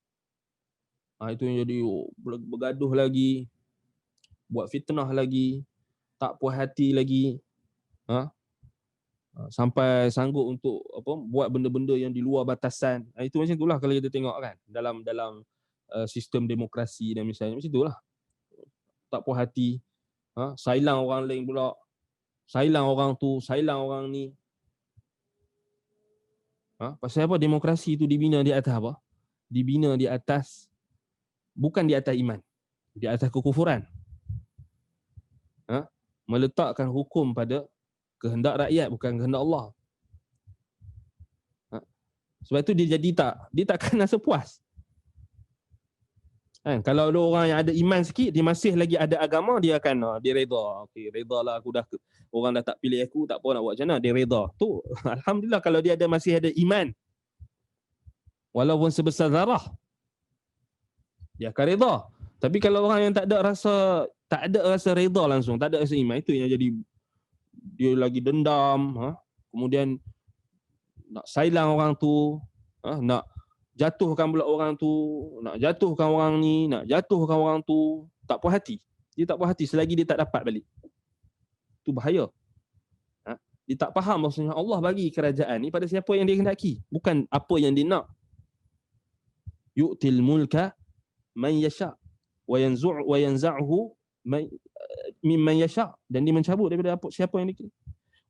Itu yang jadi bergaduh lagi, buat fitnah lagi, tak puas hati lagi, sampai sanggup untuk buat benda-benda yang di luar batasan. Itu macam itulah kalau kita tengok kan dalam sistem demokrasi dan misalnya macam itulah. Tak puas hati, sailang orang lain pula, sailang orang tu, sailang orang ni. Pasal apa? Demokrasi itu dibina di atas apa? Dibina di atas, bukan di atas iman, di atas kekufuran. Meletakkan hukum pada kehendak rakyat, bukan kehendak Allah. Sebab itu dia takkan rasa puas. Kalau ada orang yang ada iman sikit, dia masih lagi ada agama, dia akan dia reda. Okey, redalah, aku dah, orang dah tak pilih aku, tak apa nak buat macam mana, dia reda. Tu alhamdulillah kalau dia masih ada iman. Walaupun sebesar zarah, dia akan reda. Tapi kalau orang yang tak ada rasa reda langsung, tak ada rasa iman, itu yang jadi dia lagi dendam, kemudian nak sailang orang tu, nak jatuhkan pula orang tu, nak jatuhkan orang ni, nak jatuhkan orang tu, tak puas hati. Dia tak puas hati selagi dia tak dapat balik. Itu bahaya. Dia tak faham maksudnya Allah bagi kerajaan ni pada siapa yang dia kehendaki, bukan apa yang dia nak. Yu'til mulka man yasha wa yanza'uhu mimman yasha, dan dia mencabut daripada siapa yang dia,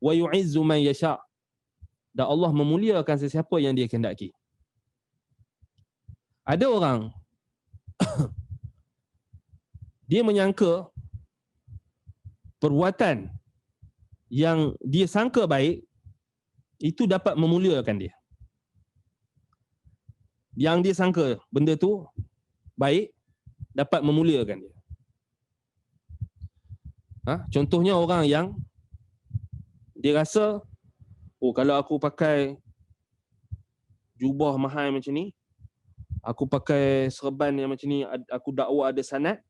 wa yu'izzu man yasha, dan Allah memuliakan sesiapa yang dia kehendaki. Ada orang dia menyangka perbuatan yang dia sangka baik itu dapat memuliakan dia. Yang dia sangka benda tu baik dapat memuliakan dia. Contohnya orang yang dia rasa, kalau aku pakai jubah mahal macam ni, aku pakai serban yang macam ni, aku dakwa ada sanad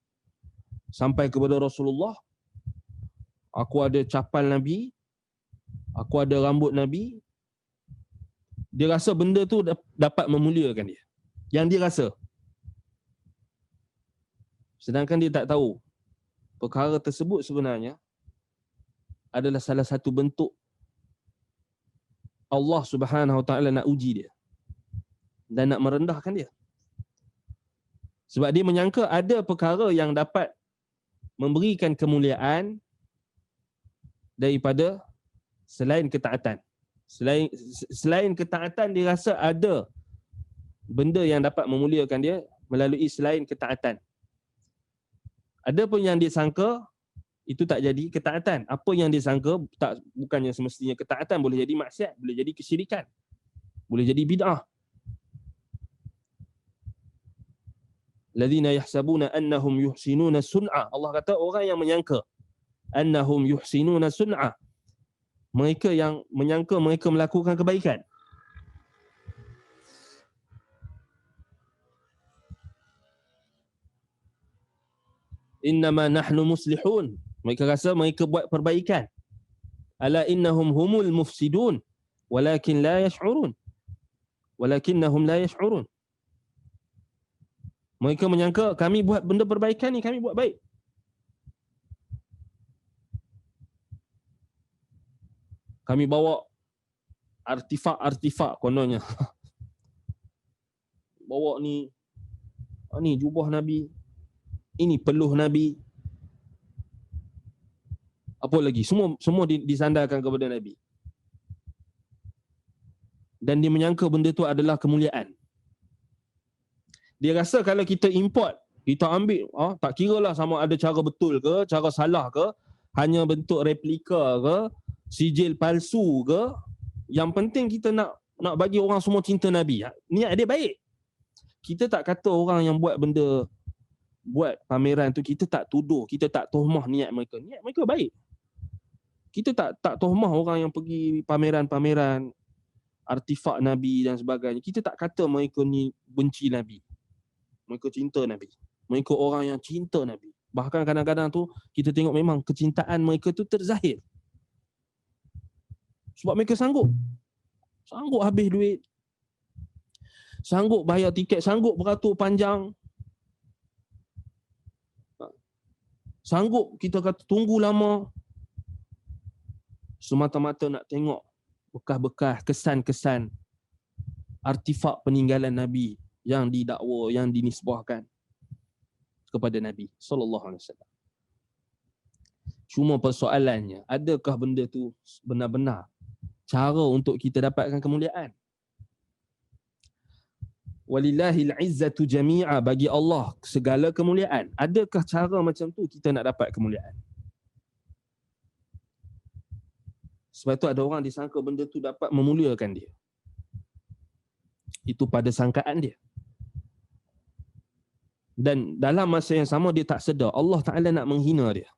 sampai kepada Rasulullah, aku ada capal Nabi, aku ada rambut Nabi, dia rasa benda tu dapat memuliakan dia. Yang dia rasa. Sedangkan dia tak tahu perkara tersebut sebenarnya adalah salah satu bentuk Allah Subhanahu Wa Taala nak uji dia dan nak merendahkan dia. Sebab dia menyangka ada perkara yang dapat memberikan kemuliaan daripada selain ketaatan. Selain ketaatan, dia rasa ada benda yang dapat memuliakan dia melalui selain ketaatan. Ada pun yang dia sangka itu tak jadi ketaatan. Apa yang dia sangka bukannya semestinya ketaatan, boleh jadi maksiat, boleh jadi kesyirikan, boleh jadi bid'ah. Ladzina yahsabuna annahum yuhsinuna sun'a. Allah kata orang yang menyangka annahum yuhsinuna sun'a, mereka yang menyangka mereka melakukan kebaikan. Innama nahnu muslihun, mereka rasa mereka buat perbaikan. Ala innahum humul mufsidun walakin la yash'urun, walakinnahum la yash'urun. Mereka menyangka kami buat benda perbaikan ni, kami buat baik. Kami bawa artifak kononnya. Bawa ni jubah Nabi, ini peluh Nabi. Apa lagi? Semua disandarkan kepada Nabi. Dan dia menyangka benda tu adalah kemuliaan. Dia rasa kalau kita import, kita ambil, tak kira lah sama ada cara betul ke, cara salah ke, hanya bentuk replika ke, sijil palsu ke, yang penting kita nak bagi orang semua cinta Nabi. Niat dia baik. Kita tak kata orang yang buat benda, buat pameran tu, kita tak tuduh, kita tak tuhmah niat mereka. Niat mereka baik. Kita tak tuhmah orang yang pergi pameran-pameran artifak Nabi dan sebagainya. Kita tak kata mereka ni benci Nabi. Mereka cinta Nabi. Mereka orang yang cinta Nabi. Bahkan kadang-kadang tu kita tengok memang kecintaan mereka tu terzahir. Sebab mereka sanggup habis duit, sanggup bayar tiket, sanggup beratur panjang, sanggup kita kata tunggu lama, semata-mata nak tengok bekas-bekas, kesan-kesan artifak peninggalan Nabi yang didakwa, yang dinisbahkan kepada Nabi sallallahu alaihi wasallam. Cuma persoalannya, adakah benda tu benar-benar cara untuk kita dapatkan kemuliaan? Walillahil izzatu jami'a, bagi Allah segala kemuliaan. Adakah cara macam tu kita nak dapat kemuliaan? Sebab tu ada orang disangka benda tu dapat memuliakan dia. Itu pada sangkaan dia. Dan dalam masa yang sama dia tak sedar Allah Ta'ala nak menghina dia.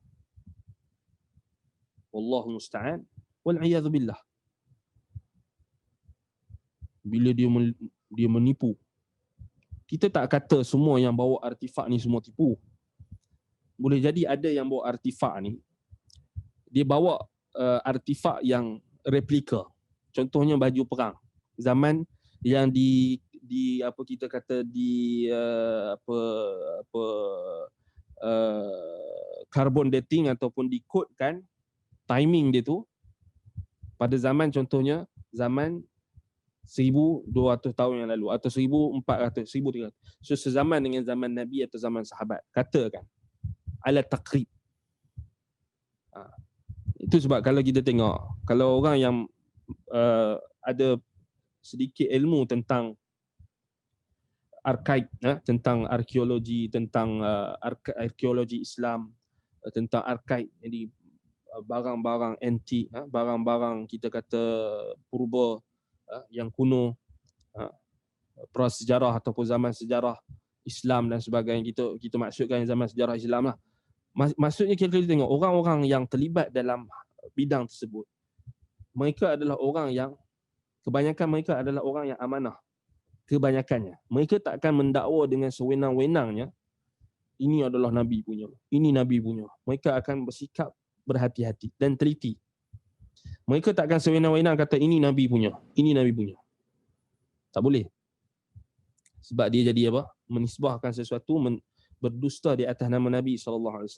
Wallahu musta'an wal'iyadhu billah. Bila dia menipu. Kita tak kata semua yang bawa artifak ni semua tipu. Boleh jadi ada yang bawa artifak ni, dia bawa artifak yang replika. Contohnya baju perang. Zaman yang di apa kita kata carbon dating ataupun dikodkan timing dia tu pada zaman, contohnya zaman 1200 tahun yang lalu atau 1400, 1300. So sezaman dengan zaman Nabi atau zaman sahabat. Katakan ala taqrib. Itu sebab kalau kita tengok, kalau orang yang ada sedikit ilmu tentang arkaib, tentang arkeologi, tentang arkeologi Islam, tentang arkaib, jadi barang-barang antik, barang-barang kita kata purba, yang kuno, prasejarah ataupun zaman sejarah Islam dan sebagainya, kita maksudkan zaman sejarah Islam lah. Maksudnya kita tengok orang-orang yang terlibat dalam bidang tersebut, mereka adalah orang yang, kebanyakan mereka adalah orang yang amanah. Kebanyakannya. Mereka tak akan mendakwa dengan sewenang-wenangnya, ini adalah Nabi punya, ini Nabi punya. Mereka akan bersikap berhati-hati dan teliti. Mereka tak akan sewenang-wenang kata ini Nabi punya, ini Nabi punya. Tak boleh. Sebab dia jadi apa? Menisbahkan sesuatu, berdusta di atas nama Nabi SAW.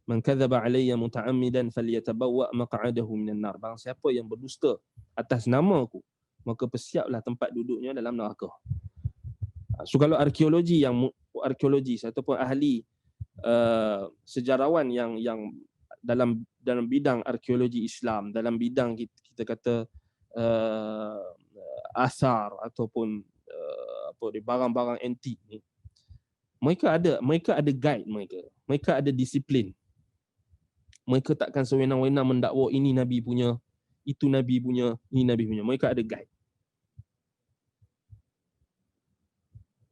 Man kadzaba alayya muta'ammidan falyatabawwa maq'adahu minan nar. Barang siapa yang berdusta atas nama aku, maka bersiaplah tempat duduknya dalam neraka. So kalau arkeologi ataupun ahli sejarawan yang dalam bidang arkeologi Islam, dalam bidang kita kata asar ataupun barang-barang antik ni, mereka ada guide mereka ada disiplin. Mereka takkan sewenang-wenang mendakwa ini Nabi punya, itu Nabi punya, ini Nabi punya. Mereka ada guide.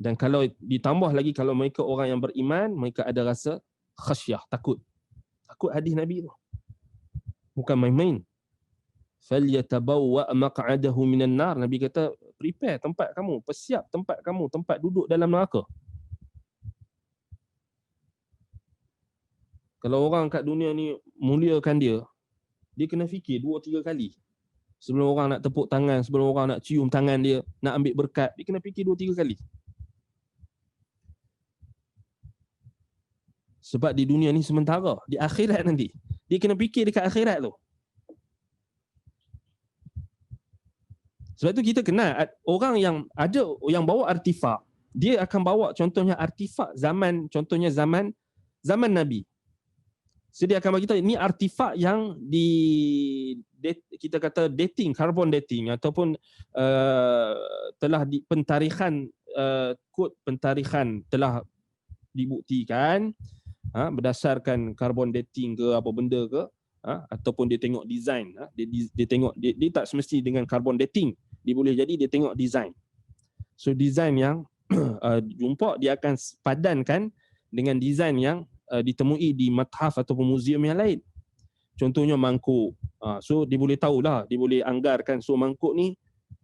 Dan kalau ditambah lagi, kalau mereka orang yang beriman, mereka ada rasa khasyah, takut hadis Nabi tu. Bukan main-main. Falyatabawwa maq'adahu minan nar. Nabi kata, prepare tempat kamu, persiap tempat kamu, tempat duduk dalam neraka. Kalau orang kat dunia ni muliakan dia kena fikir 2-3 kali. Sebelum orang nak tepuk tangan, sebelum orang nak cium tangan dia, nak ambil berkat, dia kena fikir 2-3 kali. Sebab di dunia ni sementara, di akhirat nanti dia kena fikir dekat akhirat tu. Sebab tu kita kenal orang yang ada yang bawa artifak, dia akan bawa contohnya artifak zaman, contohnya zaman Nabi. So dia akan bagi tahu ni artifak yang kita kata dating, carbon dating ataupun telah pentarikhan, kod pentarikhan telah dibuktikan berdasarkan carbon dating ke apa benda ke, ataupun dia tengok design, dia tengok dia tak semesti dengan carbon dating, dia boleh jadi dia tengok design. So design yang jumpa dia akan padankan dengan design yang ditemui di mathaf ataupun muzium yang lain. Contohnya mangkuk. So dia boleh tahulah, dia boleh anggarkan, so mangkuk ni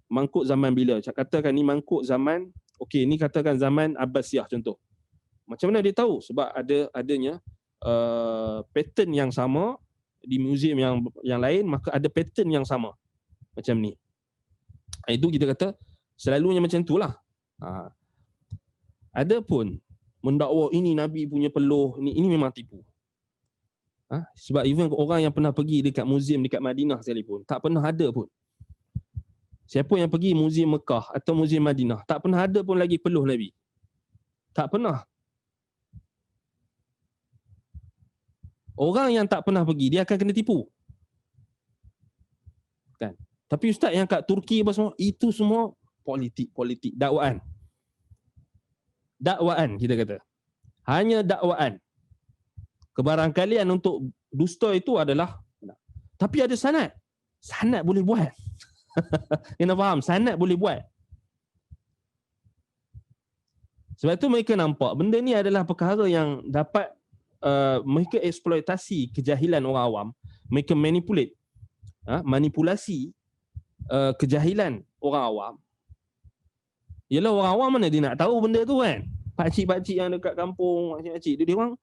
mangkuk zaman bila. Katakan ni mangkuk zaman, okey ni katakan zaman Abbasiyah contoh. Macam mana dia tahu? Sebab adanya pattern yang sama di muzium yang lain, maka ada pattern yang sama macam ni. Itu kita kata selalunya macam itulah. Ada pun mendakwa ini Nabi punya peluh, ini memang tipu. Sebab even orang yang pernah pergi dekat muzium dekat Madinah sekalipun, tak pernah ada pun. Siapa yang pergi muzium Mekah atau muzium Madinah, tak pernah ada pun lagi peluh Nabi. Tak pernah. Orang yang tak pernah pergi, dia akan kena tipu. Kan? Tapi ustaz yang kat Turki apa semua, itu semua politik, dakwaan. Dakwaan kita kata. Hanya dakwaan. Kebarangkalian untuk dusta itu adalah, tapi ada sanad. Sanad boleh buat. Kena faham, sanad boleh buat. Sebab tu mereka nampak benda ni adalah perkara yang dapat mereka eksploitasi kejahilan orang awam. Mereka manipulasi kejahilan orang awam. Yalah, orang awam mana dia nak tahu benda tu kan? Pakcik-pakcik yang dekat kampung, pakcik-pakcik dia orang,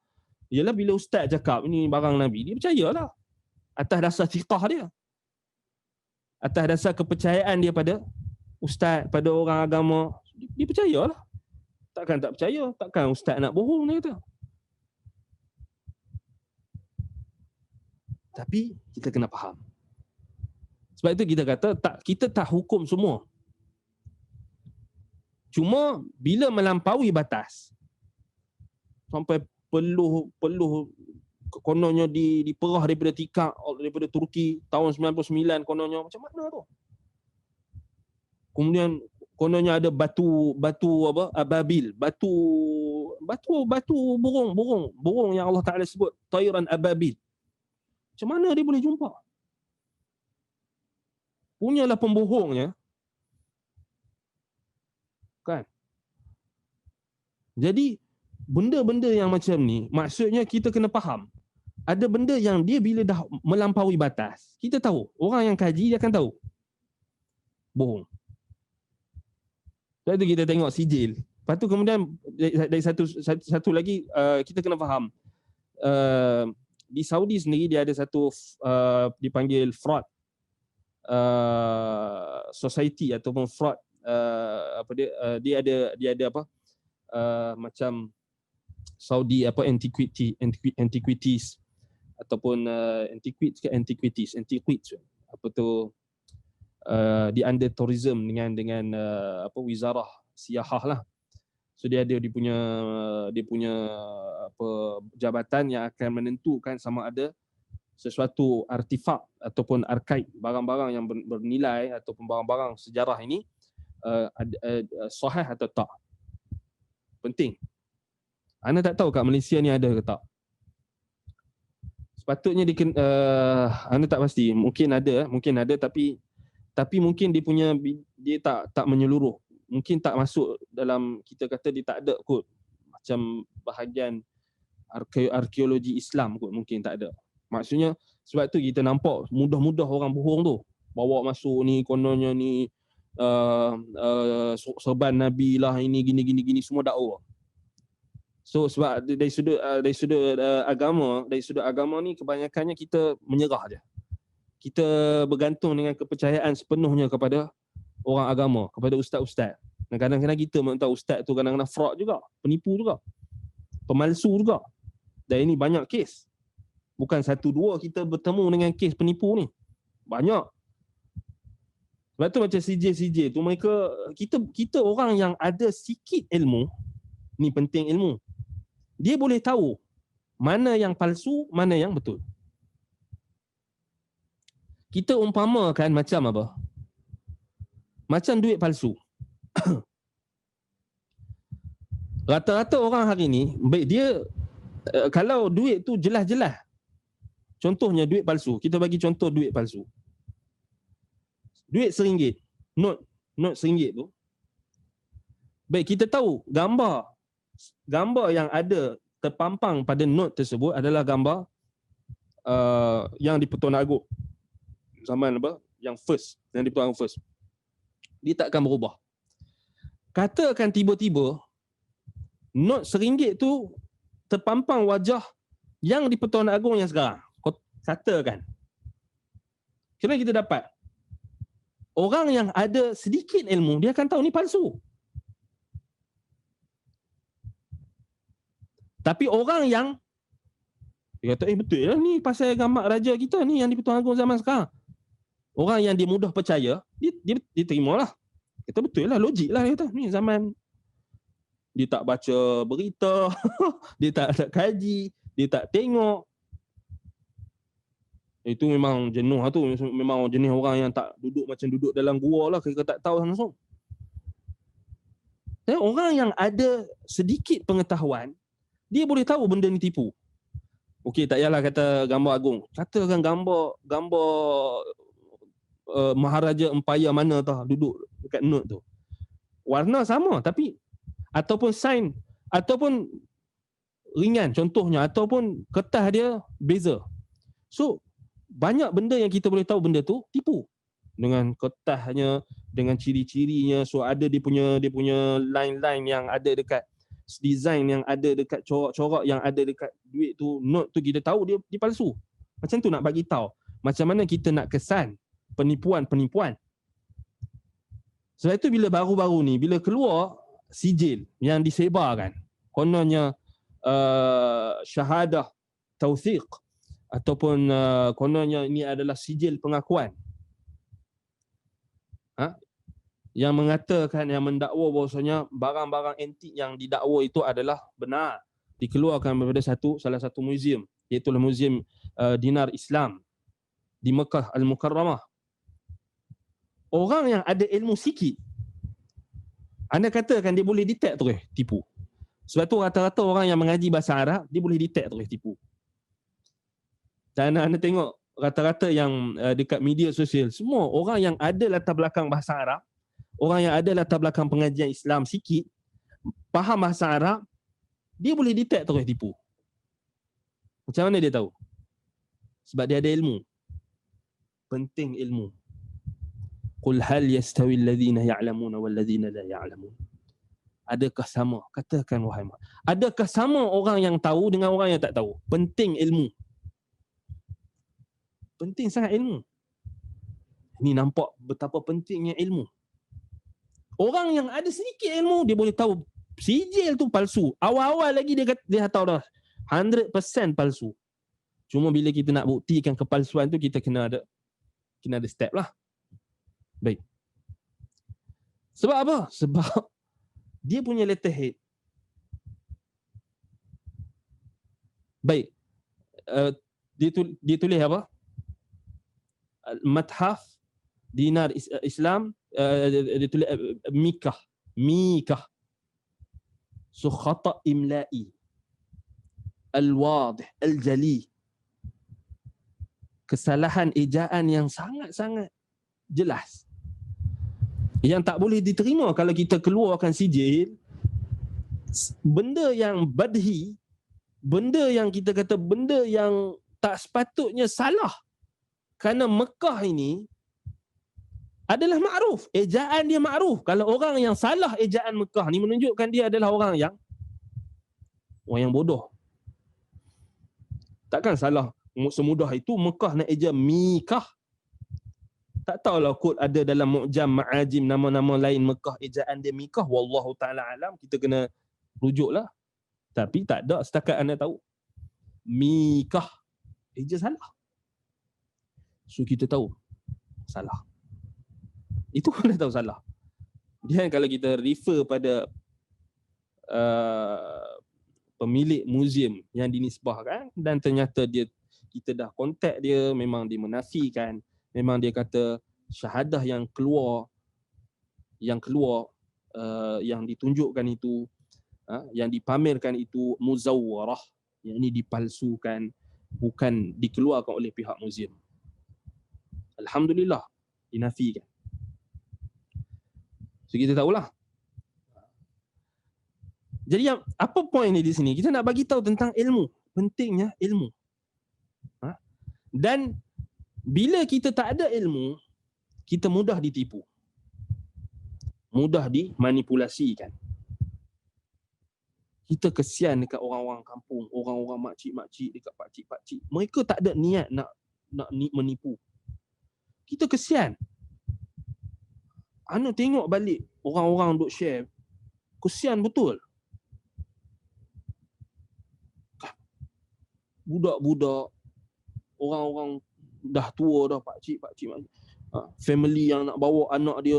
yalah bila ustaz cakap ni barang Nabi, dia percayalah. Atas dasar fiqah dia. Atas dasar kepercayaan dia pada ustaz, pada orang agama, dia percayalah. Takkan tak percaya? Takkan ustaz nak bohong dia kata. Tapi kita kena faham. Sebab itu kita kata kita tak hukum semua. Cuma bila melampaui batas, sampai peluh kononnya diperah daripada tikar, daripada Turki tahun 99 kononnya, macam mana tu? Kemudian kononnya ada batu apa? Ababil, batu burung yang Allah Taala sebut tayran ababil. Macam mana dia boleh jumpa? Punyalah pembohongnya. Kan? Jadi benda-benda yang macam ni, maksudnya kita kena faham. Ada benda yang dia bila dah melampaui batas, kita tahu. Orang yang kaji dia akan tahu. Bohong. Lepas tu kita tengok sijil. Lepas tu kemudian dari satu lagi kita kena faham. Di Saudi sendiri dia ada satu dipanggil fraud society ataupun fraud dia ada apa macam Saudi apa antiquities ataupun antiquities apa tu di under tourism dengan apa wizarah siyahah lah. So dia punya apa jabatan yang akan menentukan sama ada sesuatu artifak ataupun arkaib, barang-barang yang bernilai ataupun barang-barang sejarah ini sahih atau tak. Penting. Anda tak tahu kat Malaysia ni ada ke tak? Sepatutnya anda tak pasti, mungkin ada tapi mungkin dia tak menyeluruh. Mungkin tak masuk dalam, kita kata dia tak ada kot. Macam bahagian arkeologi Islam kot, mungkin tak ada. Maksudnya sebab tu kita nampak mudah-mudah orang bohong tu. Bawa masuk ni kononnya ni serban Nabi lah, ini gini semua dakwah. So sebab dari sudut agama ni kebanyakannya kita menyerah je. Kita bergantung dengan kepercayaan sepenuhnya kepada orang agama, kepada ustaz-ustaz. Dan kadang-kadang kita tahu ustaz tu kadang-kadang fraud juga, penipu juga, pemalsu juga. Dan ini banyak kes. Bukan satu dua kita bertemu dengan kes penipu ni. Banyak. Sebab tu macam CJ tu mereka, kita orang yang ada sikit ilmu, ni penting ilmu. Dia boleh tahu mana yang palsu, mana yang betul. Kita umpamakan macam apa? Macam duit palsu. Rata-rata orang hari ni, baik dia Kalau duit tu jelas-jelas, contohnya duit palsu, kita bagi contoh duit palsu. Duit RM1, note RM1 tu, baik kita tahu gambar yang ada terpampang pada note tersebut adalah gambar yang di Pertuan Agong zaman apa? Yang di Pertuan Agong first. Dia tak akan berubah. Katakan tiba-tiba note RM1 tu terpampang wajah yang di Pertuan Agong yang sekarang. Katakan. Kena kita dapat orang yang ada sedikit ilmu, dia akan tahu ni palsu. Tapi orang yang dia kata, betul lah ni pasal gambar raja kita ni yang di Pertuan Agong zaman sekarang. Orang yang dia mudah percaya, dia terimalah. Kata betul lah, logik lah. Dia kata, ni zaman dia tak baca berita, dia tak kaji, dia tak tengok. Itu memang jenuh lah tu. Memang jenis orang yang tak duduk macam duduk dalam gua lah, kita tak tahu langsung. Dan orang yang ada sedikit pengetahuan, dia boleh tahu benda ni tipu. Okey, tak payahlah kata gambar agung. Katakan gambar Maharaja Empayar mana tah duduk dekat note tu. Warna sama tapi ataupun sign ataupun ringan contohnya ataupun kertas dia beza. So banyak benda yang kita boleh tahu benda tu tipu. Dengan kertasnya, dengan ciri-cirinya, so ada dia punya line-line yang ada dekat design yang ada dekat corak-corak yang ada dekat duit tu, note tu kita tahu dia palsu. Macam tu nak bagi tahu. Macam mana kita nak kesan penipuan. Sebab itu bila baru-baru ni, bila keluar sijil yang disebarkan, kononnya syahadah tausiq ataupun kononnya ini adalah sijil pengakuan. Yang mengatakan, yang mendakwa bahawasanya barang-barang antik yang didakwa itu adalah benar, dikeluarkan daripada salah satu muzium, iaitu Muzium Dinar Islam di Mekah Al-Mukarramah. Orang yang ada ilmu sikit, anda katakan dia boleh detect terus tipu. Sebab tu rata-rata orang yang mengaji bahasa Arab, dia boleh detect terus tipu. Dan anda tengok rata-rata yang dekat media sosial, semua orang yang ada latar belakang bahasa Arab, orang yang ada latar belakang pengajian Islam sikit, faham bahasa Arab, dia boleh detect terus tipu. Macam mana dia tahu? Sebab dia ada ilmu. Penting ilmu. Qul hal yastawi alladhina ya'lamuna wal ladzina la ya'lamun. Adakah sama? Katakan wahai Muhammad. Adakah sama orang yang tahu dengan orang yang tak tahu? Penting ilmu. Penting sangat ilmu. Ini nampak betapa pentingnya ilmu. Orang yang ada sedikit ilmu, dia boleh tahu sijil tu palsu. Awal-awal lagi dia tahu dah 100% palsu. Cuma bila kita nak buktikan kepalsuan tu, kita kena ada step lah. Baik. Sebab apa? Sebab dia punya letterhead. Baik. Dia tulis apa? Mathaf Dinar Islam, dia tulis Mikah. So khata imla'i al-wadih al-jali. Kesalahan ejaan yang sangat-sangat jelas, yang tak boleh diterima kalau kita keluarkan sijil. Benda yang badhi, benda yang kita kata benda yang tak sepatutnya salah, kerana Mekah ini adalah makruf, ejaan dia makruf. Kalau orang yang salah ejaan Mekah ni, menunjukkan dia adalah orang yang bodoh. Takkan salah semudah itu Mekah nak eja Mikah. Tak tahulah kod ada dalam Mu'jam Ma'ajim nama-nama lain Mekah ejaan dia Mikah. Wallahu ta'ala alam, kita kena rujuklah. Tapi tak ada, setakat anda tahu Mikah eja salah. So kita tahu salah. Itu pun dah tahu salah. Dia kalau kita refer pada pemilik muzium yang dinisbahkan dan ternyata kita dah kontak dia, memang dia menafikan, memang dia kata syahadah yang keluar yang ditunjukkan itu, yang dipamerkan itu muzawwarah, yang ini dipalsukan, bukan dikeluarkan oleh pihak muzium. Alhamdulillah, dinafikan. So kita tahulah. Jadi apa poin ni di sini? Kita nak bagi tahu tentang ilmu, pentingnya ilmu. Dan bila kita tak ada ilmu, kita mudah ditipu, mudah dimanipulasikan. Kita kesian dekat orang-orang kampung, orang-orang makcik-makcik dekat pakcik-pakcik. Mereka tak ada niat nak menipu. Kita kesian. Ana tengok balik orang-orang duk share, kesian betul. Budak-budak, orang-orang dah tua dah, pakcik-pakcik, family yang nak bawa anak dia,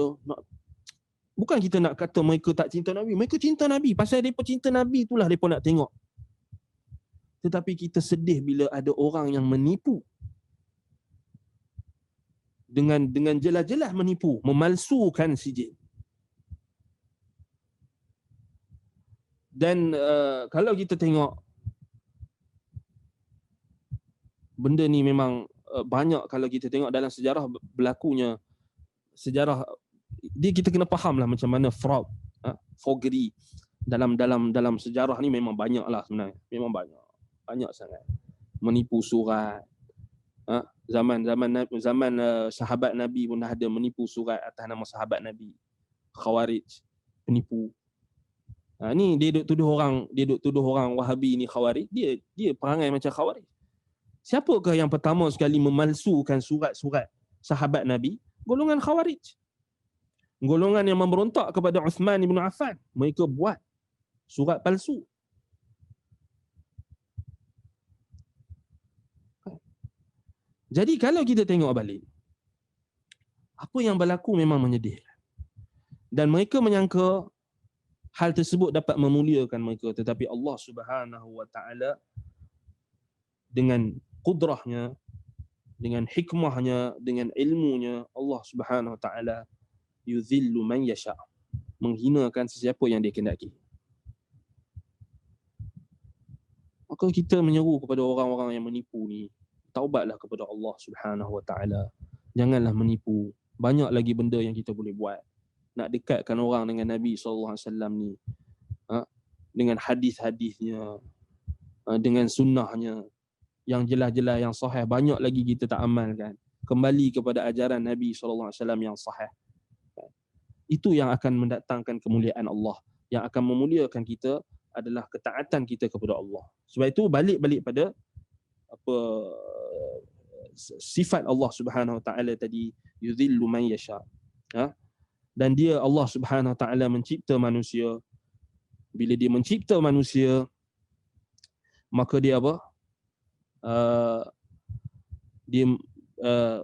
bukan kita nak kata mereka tak cinta Nabi. Mereka cinta Nabi. Pasal mereka cinta Nabi itulah mereka nak tengok. Tetapi kita sedih bila ada orang yang menipu. Dengan jelas-jelas menipu, memalsukan sijil. Dan kalau kita tengok, benda ni memang banyak kalau kita tengok dalam sejarah berlakunya. Sejarah dia kita kena faham lah macam mana fraud, forgery dalam sejarah ni memang banyak lah sebenarnya. Memang banyak sangat. Menipu surat. Zaman sahabat Nabi pun dah ada menipu surat atas nama sahabat Nabi. Khawarij, penipu. Ni dia duk tuduh orang Wahabi ni Khawarij. Dia perangai macam Khawarij. Siapakah yang pertama sekali memalsukan surat-surat sahabat Nabi? Golongan Khawarij. Golongan yang memberontak kepada Uthman ibn Affan. Mereka buat surat palsu. Jadi kalau kita tengok balik, apa yang berlaku memang menyedihkan. Dan mereka menyangka hal tersebut dapat memuliakan mereka. Tetapi Allah Subhanahu wa ta'ala dengan kudrahnya, dengan hikmahnya, dengan ilmunya, Allah Subhanahu wa ta'ala yuzillu man yasha', menghinakan sesiapa yang dia kehendaki. Maka kita menyeru kepada orang-orang yang menipu ni, taubatlah kepada Allah Subhanahu wa ta'ala. Janganlah menipu. Banyak lagi benda yang kita boleh buat nak dekatkan orang dengan Nabi SAW ni, dengan hadis-hadisnya, dengan sunnahnya yang jelas-jelas, yang sahih. Banyak lagi kita tak amalkan. Kembali kepada ajaran Nabi SAW yang sahih. Itu yang akan mendatangkan kemuliaan Allah. Yang akan memuliakan kita adalah ketaatan kita kepada Allah. Sebab itu balik pada sifat Allah Subhanahu wa ta'ala tadi, yudhillu man yasha'. Dan dia, Allah Subhanahu wa ta'ala, mencipta manusia. Bila dia mencipta manusia, maka dia apa?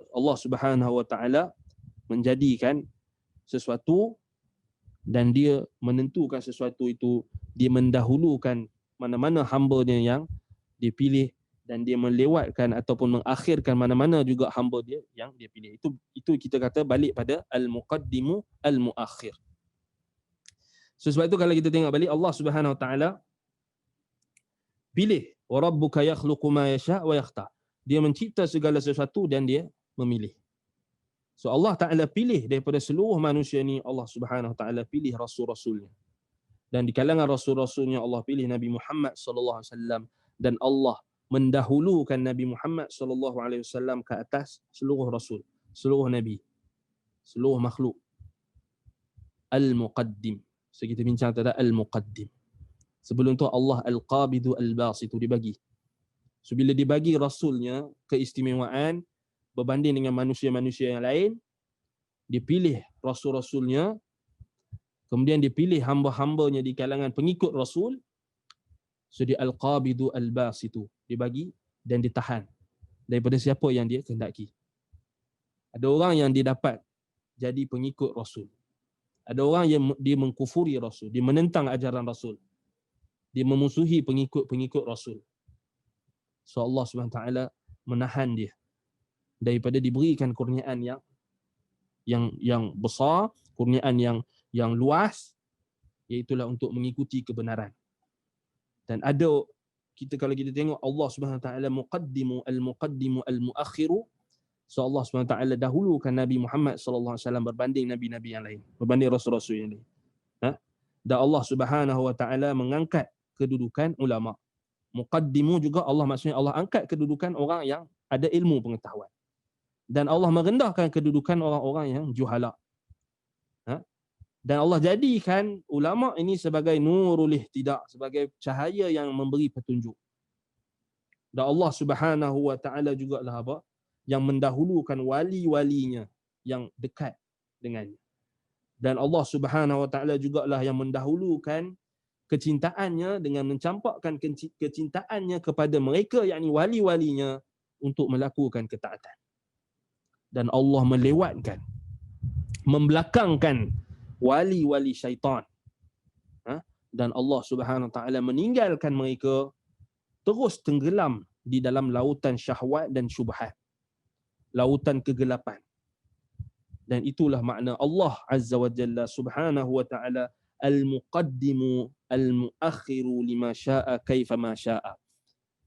Allah Subhanahu wa ta'ala menjadikan sesuatu dan dia menentukan sesuatu itu. Dia mendahulukan mana-mana hamba-Nya yang dipilih, dan dia melewatkan ataupun mengakhirkan mana-mana juga hamba dia yang dia pilih. Itu kita kata balik pada al-muqaddimu al-muakhir. Sebab itu kalau kita tengok balik, Allah Subhanahu wa ta'ala pilih. Wa rabbuka yakhluqu ma yasha' wa yakhtar. Dia mencipta segala sesuatu dan dia memilih. So Allah Ta'ala pilih daripada seluruh manusia ni, Allah Subhanahu wa ta'ala pilih rasul-rasulnya. Dan di kalangan rasul-rasulnya Allah pilih Nabi Muhammad sallallahu alaihi wasallam, dan Allah mendahulukan Nabi Muhammad sallallahu alaihi wasallam ke atas seluruh rasul, seluruh nabi, seluruh makhluk. Al-Muqaddim. So kita bincang tentang Al-Muqaddim. Sebelum tu Allah Al-Qabidu Al-Basitu dibagi. So bila dibagi rasulnya keistimewaan berbanding dengan manusia-manusia yang lain, dipilih rasul-rasulnya, kemudian dipilih hamba-hambanya di kalangan pengikut rasul. So dia Al-Qabidu Al-Basitu, dibagi dan ditahan daripada siapa yang dia kehendaki. Ada orang yang dia dapat jadi pengikut rasul. Ada orang yang dia mengkufuri rasul, dia menentang ajaran rasul, dia memusuhi pengikut rasul. So Allah Subhanahu taala menahan dia daripada diberikan kurniaan yang besar, kurniaan yang luas, iaitu untuk mengikuti kebenaran. Dan ada kalau kita tengok Allah Subhanahu Wa Taala al-muqaddimu al-muakhiru. So Allah Subhanahu Wa Taala dahulukan Nabi Muhammad sallallahu alaihi wasallam berbanding nabi-nabi yang lain, berbanding rasul-rasul yang lain. Dan Allah Subhanahu Wa Taala mengangkat kedudukan ulama. Muqaddimu juga Allah, maksudnya Allah angkat kedudukan orang yang ada ilmu pengetahuan. Dan Allah merendahkan kedudukan orang-orang yang juhala. Dan Allah jadikan ulama ini sebagai nurul ihtidah, sebagai cahaya yang memberi petunjuk. Dan Allah Subhanahu Wa Taala juga lah apa? Yang mendahulukan wali-walinya yang dekat dengannya. Dan Allah Subhanahu Wa Taala juga lah yang mendahulukan kecintaannya dengan mencampakkan kecintaannya kepada mereka, yakni wali-walinya, untuk melakukan ketaatan. Dan Allah melewatkan, membelakangkan wali-wali syaitan. Dan Allah Subhanahu Wa Taala meninggalkan mereka terus tenggelam di dalam lautan syahwat dan syubhat, lautan kegelapan. Dan itulah makna Allah Azza wa Jalla Subhanahu Wa Taala al-muqaddimu al-muakhiru lima syaa kaifa ma syaa.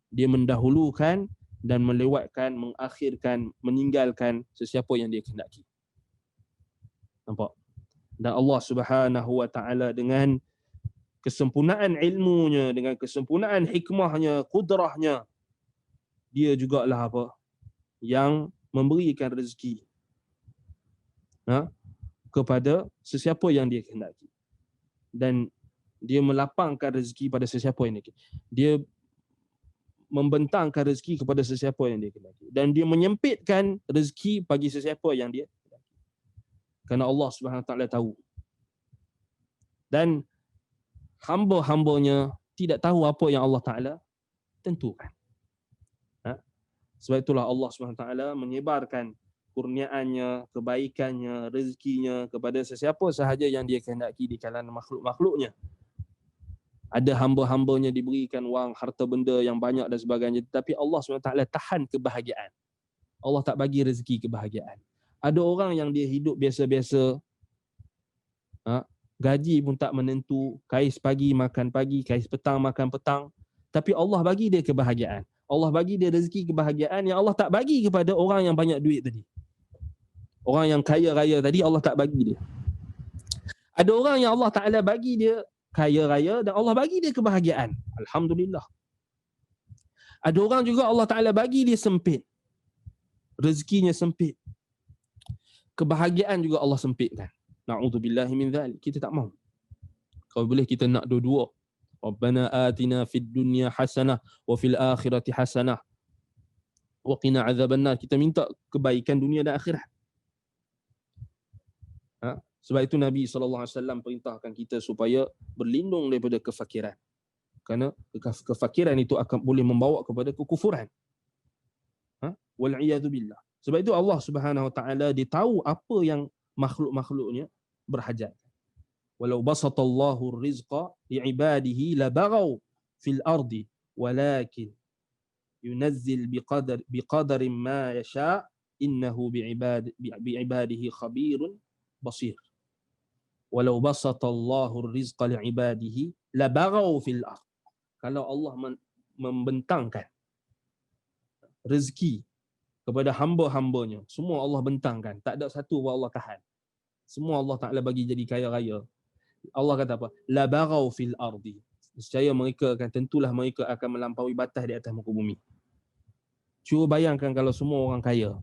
Dia mendahulukan dan melewatkan, mengakhirkan, meninggalkan sesiapa yang dia kehendaki. Nampak? Dan Allah Subhanahu Wa Taala dengan kesempurnaan ilmunya, dengan kesempurnaan hikmahnya, kudrahnya, dia jugalah apa? Yang memberikan rezeki kepada sesiapa yang dia kehendaki. Dan dia melapangkan rezeki pada sesiapa yang dia kehendaki. Dia membentangkan rezeki kepada sesiapa yang dia kehendaki. Dan dia menyempitkan rezeki bagi sesiapa yang dia kehendaki. Kerana Allah Subhanahu Wa Taala tahu. Dan hamba-hambanya tidak tahu apa yang Allah Ta'ala tentukan. Sebab itulah Allah SWT menyebarkan kurniaannya, kebaikannya, rezekinya kepada sesiapa sahaja yang dia kehendaki di kalangan makhluk-makhluknya. Ada hamba-hambanya diberikan wang, harta benda yang banyak dan sebagainya, tetapi Allah SWT tahan kebahagiaan. Allah tak bagi rezeki kebahagiaan. Ada orang yang dia hidup biasa-biasa, gaji pun tak menentu, kais pagi makan pagi, kais petang makan petang, tapi Allah bagi dia kebahagiaan. Allah bagi dia rezeki kebahagiaan yang Allah tak bagi kepada orang yang banyak duit tadi. Orang yang kaya raya tadi Allah tak bagi dia. Ada orang yang Allah Ta'ala bagi dia kaya raya dan Allah bagi dia kebahagiaan. Alhamdulillah. Ada orang juga Allah Ta'ala bagi dia sempit. Rezekinya sempit. Kebahagiaan juga Allah sempitkan. Na'udzubillahi min dzalik. Kita tak mahu. Kalau boleh kita nak dua-dua. Rabbana atina fid dunya hasanah wa fil akhirati hasanah wa qina adzabannar. Kita minta kebaikan dunia dan akhirat. Sebab itu Nabi SAW perintahkan kita supaya berlindung daripada kefakiran. Kerana kefakiran itu akan boleh membawa kepada kekufuran. Wal'iyadu billah. Sebab itu Allah Subhanahu Wa Taala dia tahu apa yang makhluk-makhluknya berhajat. Walau basatallahu rizqa li'ibadihi labaghaw fil ardi walakin yunazzil biqadarin ma yasha innahu bi'ibadihi khabirun basir. Walau basatallahu rizqa li'ibadihi labaghaw fil ard. Kalau Allah membentangkan rezeki kepada hamba-hambanya, semua Allah bentangkan, tak ada satu pun Allah tahan. Semua Allah Ta'ala bagi jadi kaya raya. Allah kata apa? La baghaw fil ardi. Nescaya mereka akan, tentulah mereka akan melampaui batas di atas muka bumi. Cuba bayangkan kalau semua orang kaya.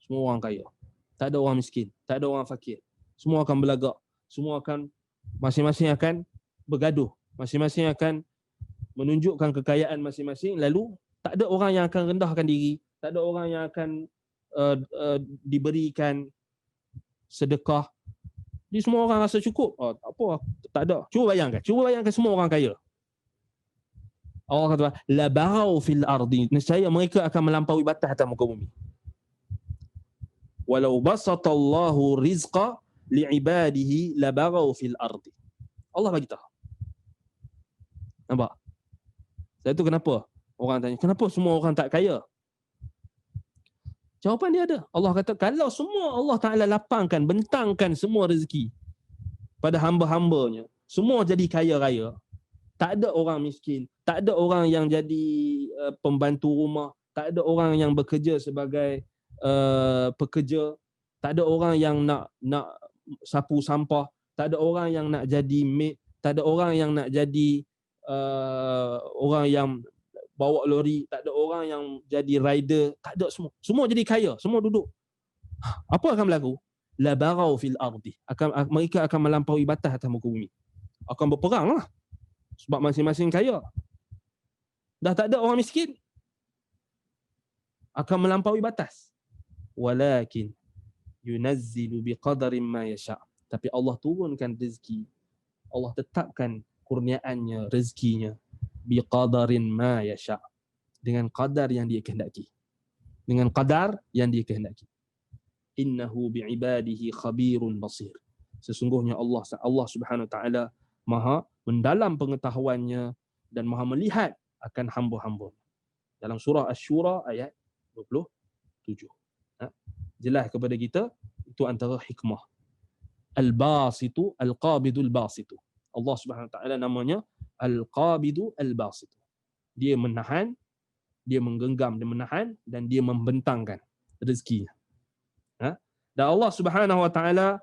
Semua orang kaya. Tak ada orang miskin, tak ada orang fakir. Semua akan belagak. Semua akan, masing-masing akan bergaduh. Masing-masing akan menunjukkan kekayaan masing-masing. Lalu tak ada orang yang akan rendahkan diri. Tak ada orang yang akan diberikan sedekah. Jadi semua orang rasa cukup. Oh, tak apa, tak ada. Cuba bayangkan semua orang kaya. Allah kata, la baghaw fil ardi. Nescaya mereka akan melampaui batas atas muka bumi. Walau basatallahu rizqa li'ibadihi la baghaw fil ardi. Allah bagi tahu. Nampak? Sebab itu kenapa orang tanya, kenapa semua orang tak kaya? Jawapan dia ada. Allah kata, kalau semua Allah Ta'ala lapangkan, bentangkan semua rezeki pada hamba-hambanya, semua jadi kaya raya, Tak ada orang miskin, tak ada orang yang jadi pembantu rumah, tak ada orang yang bekerja sebagai pekerja, tak ada orang yang nak sapu sampah, tak ada orang yang nak jadi maid, tak ada orang yang nak jadi orang yang bawa lori, tak ada orang yang jadi rider, tak ada, semua jadi kaya, semua duduk. Apa akan berlaku? La barau fil ardi, mereka akan melampaui batas atas muka bumi, akan berperang lah, sebab masing-masing kaya. Dah tak ada orang miskin, akan melampaui batas. Walakin yunazzilu biqadarin ma yasha, tapi Allah turunkan rezeki, Allah tetapkan kurniaannya, rezekinya, biqadarin ma yasha, dengan qadar yang dia kehendaki, dengan qadar yang dia kehendaki. Innahu biibadihi khabirun basir, sesungguhnya Allah Subhanahu wa taala maha mendalam pengetahuannya dan maha melihat akan hamba-hamba. Dalam surah Asy-Syura ayat 27. Jelas kepada kita itu antara hikmah. Al-Basitu, Al-Qabidul Basitu. Allah Subhanahu wa taala namanya Al-Qabidu Al-Basitu. Dia menahan, dia menggenggam, dia menahan dan dia membentangkan rezekinya. Dan Allah Subhanahu wa taala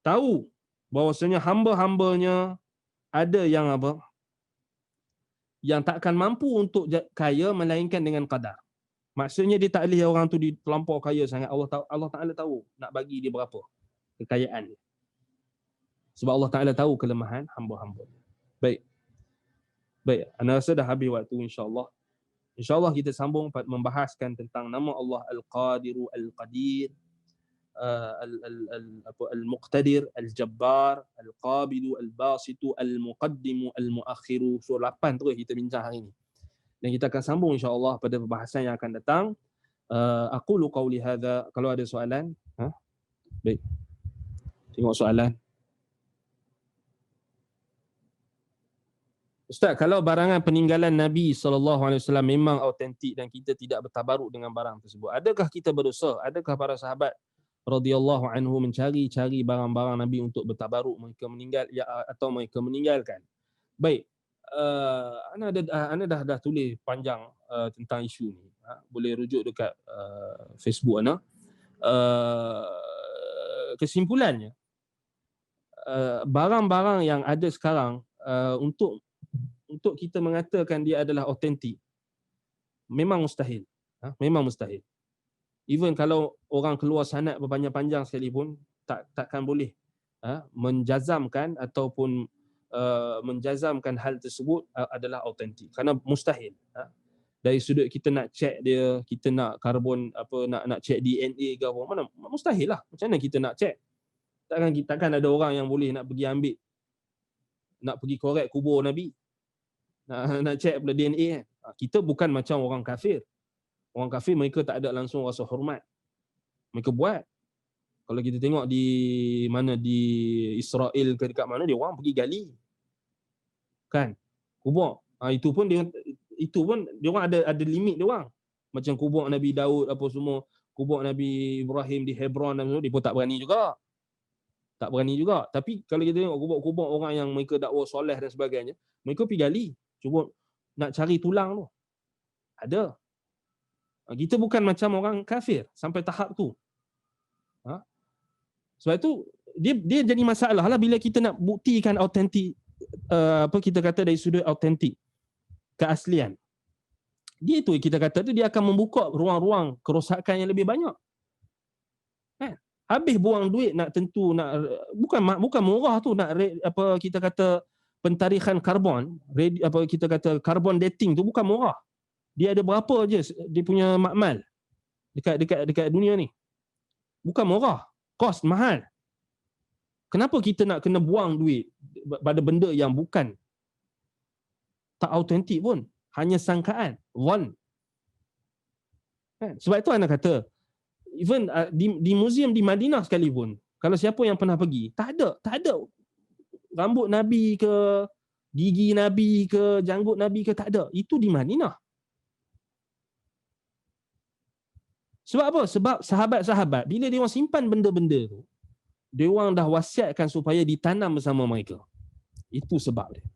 tahu bahawasanya hamba-hambanya ada yang apa? Yang takkan mampu untuk kaya melainkan dengan qadar. Maksudnya dia tak boleh orang tu terlampau kaya sangat. Allah Taala tahu nak bagi dia berapa kekayaan dia. Sebab Allah Taala tahu kelemahan hamba-hamba. Baik. Ana rasa dah habis waktu insya-Allah. InsyaAllah kita sambung membahaskan tentang nama Allah Al-Qadiru, Al-Qadir, Al-Muqtadir, Al-Jabbar, Al-Qabidu, Al-Basitu, Al-Muqaddimu, Al-Muakhiru. Surah 8 terus kita bincang hari ini. Dan kita akan sambung insya-Allah pada perbahasan yang akan datang. Aqulu qawli hadza. Kalau ada soalan, baik. Tengok soalan. Ustaz, kalau barangan peninggalan Nabi SAW memang autentik dan kita tidak bertabaruk dengan barang tersebut, adakah kita berdosa? Adakah para sahabat radhiyallahu anhu mencari-cari barang-barang Nabi untuk bertabaruk, mereka meninggal atau mereka meninggalkan? Baik. Ana dah tulis panjang tentang isu ni. Boleh rujuk dekat Facebook ana. Kesimpulannya, barang-barang yang ada sekarang untuk kita mengatakan dia adalah autentik memang mustahil. Memang mustahil. Even kalau orang keluar sanad berpanjang-panjang sekalipun, takkan boleh menjazamkan ataupun menjazamkan hal tersebut adalah autentik, kerana mustahil. Dari sudut kita nak check dia, kita nak karbon nak check DNA ke apa, mana mustahil lah. Macam mana kita nak check? Takkan ada orang yang boleh nak pergi ambil, nak pergi korek kubur Nabi, nak check pula DNA kan. Kita bukan macam orang kafir. Orang kafir mereka tak ada langsung rasa hormat, mereka buat. Kalau kita tengok di mana, di Israel ke dekat mana, dia orang pergi gali kan kubur. Itu pun dia orang ada limit dia orang. Macam kubur Nabi Daud apa semua, kubur Nabi Ibrahim di Hebron dan semua, dia pun tak berani juga. Tapi kalau kita tengok kubur-kubur orang yang mereka dakwa soleh dan sebagainya, mereka pergi gali, cuba nak cari tulang tu. Ada. Kita bukan macam orang kafir sampai tahap tu. Sebab itu dia jadi masalah lah bila kita nak buktikan autentik, kita kata dari sudut autentik, keaslian. Dia tu kita kata tu dia akan membuka ruang-ruang kerosakan yang lebih banyak. Habis buang duit nak tentu, nak bukan murah tu, nak kita kata pentarikhan karbon, kita kata carbon dating tu bukan murah. Dia ada berapa je dia punya makmal dekat dunia ni. Bukan murah, kos mahal. Kenapa kita nak kena buang duit pada benda yang bukan, tak autentik pun, hanya sangkaan, zon. Sebab itu anak kata, even di muzium di Madinah sekalipun, kalau siapa yang pernah pergi, tak ada rambut Nabi ke, gigi Nabi ke, janggut Nabi ke, tak ada. Itu di Madinah. Sebab apa? Sebab sahabat-sahabat bila dia orang simpan benda-benda tu, dia orang dah wasiatkan supaya ditanam bersama mereka. Itu sebab dia.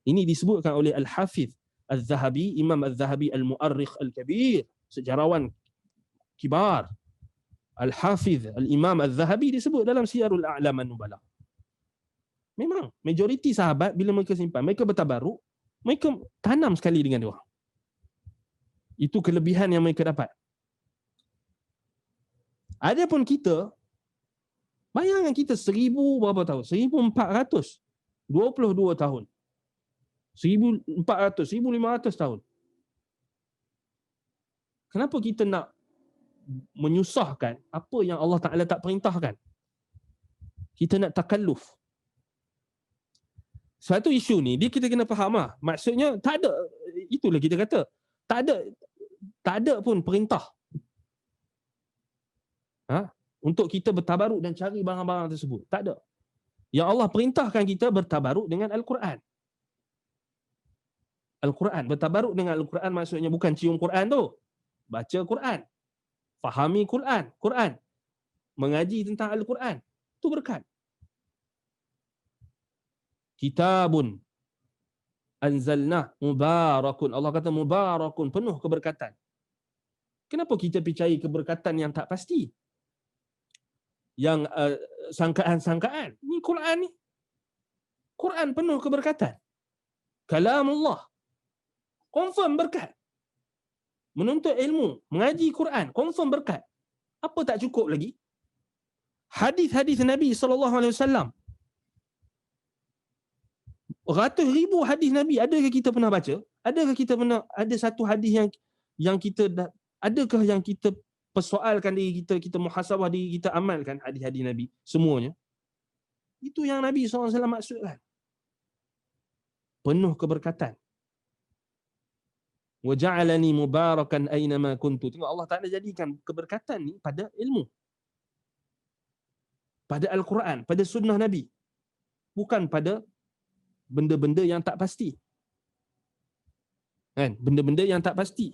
Ini disebutkan oleh Al-Hafiz Al-Zahabi, Imam Al-Zahabi Al-Mu'arrikh Al-Kabir, sejarawan kibar. Al-Hafiz Al-Imam Al-Zahabi disebut dalam Siyarul A'lam An-Nubala. Memang majoriti sahabat bila mereka simpan, mereka bertabaruk, mereka tanam sekali dengan dia. Itu kelebihan yang mereka dapat. Adapun kita, bayangkan kita 1000 berapa tahun? 1422 tahun. 1400, 1500 tahun. Kenapa kita nak menyusahkan apa yang Allah Ta'ala tak perintahkan? Kita nak takalluf. Suatu isu ni, dia kita kena faham lah. Maksudnya, tak ada, itulah kita kata, tak ada pun perintah untuk kita bertabaruk dan cari barang-barang tersebut. Tak ada. Yang Allah perintahkan kita bertabaruk dengan Al-Quran. Al-Quran. Bertabaruk dengan Al-Quran maksudnya bukan cium Quran tu. Baca Quran. Fahami Quran. Mengaji tentang Al-Quran. Itu berkat. Kitabun anzalna mubarakun. Allah kata mubarakun, penuh keberkatan. Kenapa kita percaya keberkatan yang tak pasti? Yang sangkaan-sangkaan. Ni Quran ni. Quran penuh keberkatan. Kalamullah. Confirm berkat. Menuntut ilmu, mengaji Quran, confirm berkat. Apa tak cukup lagi? Hadis-hadis Nabi SAW. Ratus ribu hadis Nabi. Adakah kita pernah baca? Adakah kita pernah ada satu hadis yang kita adakah yang kita persoalkan diri kita, kita muhasabah diri kita, amalkan hadis-hadis Nabi semuanya? Itu yang Nabi SAW maksudkan. Penuh keberkatan. Wa ja'alani mubarakan aynama kuntu. Tengok Allah Ta'ala jadikan keberkatan ni pada ilmu, pada Al-Quran, pada sunnah Nabi, bukan pada benda-benda yang tak pasti. Kan? Benda-benda yang tak pasti.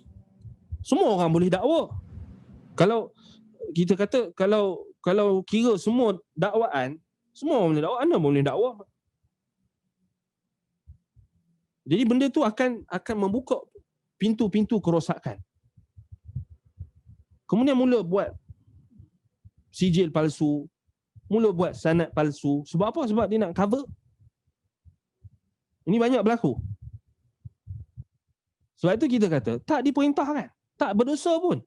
Semua orang boleh dakwah. Kalau kita kata kalau kira semua dakwaan, semua orang boleh dakwah, anda boleh dakwah. Jadi benda tu akan membuka pintu-pintu kerosakan. Kemudian mula buat sijil palsu, mula buat sanad palsu. Sebab apa? Sebab dia nak cover. Ini banyak berlaku. Sebab itu kita kata tak diperintahkan, tak berdosa pun.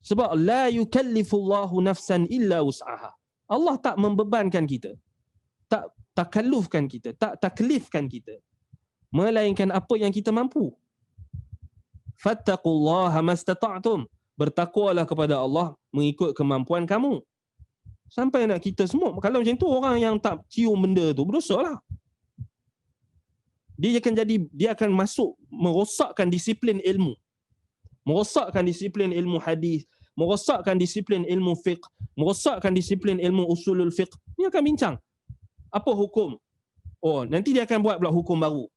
Sebab la yukallifullahu nafsan illa wus'aha. Allah tak membebankan kita, tak takallufkan kita, tak taklifkan kita, melainkan apa yang kita mampu. Fattaqullaha mastata'tum. Bertakwalah kepada Allah mengikut kemampuan kamu. Sampai nak kita semua, kalau macam tu orang yang tak cium benda tu berdosa lah. Dia akan masuk merosakkan disiplin ilmu. Merosakkan disiplin ilmu hadis, merosakkan disiplin ilmu fiqh, merosakkan disiplin ilmu usulul fiqh. Dia akan bincang apa hukum. Oh, nanti dia akan buat pula hukum baru.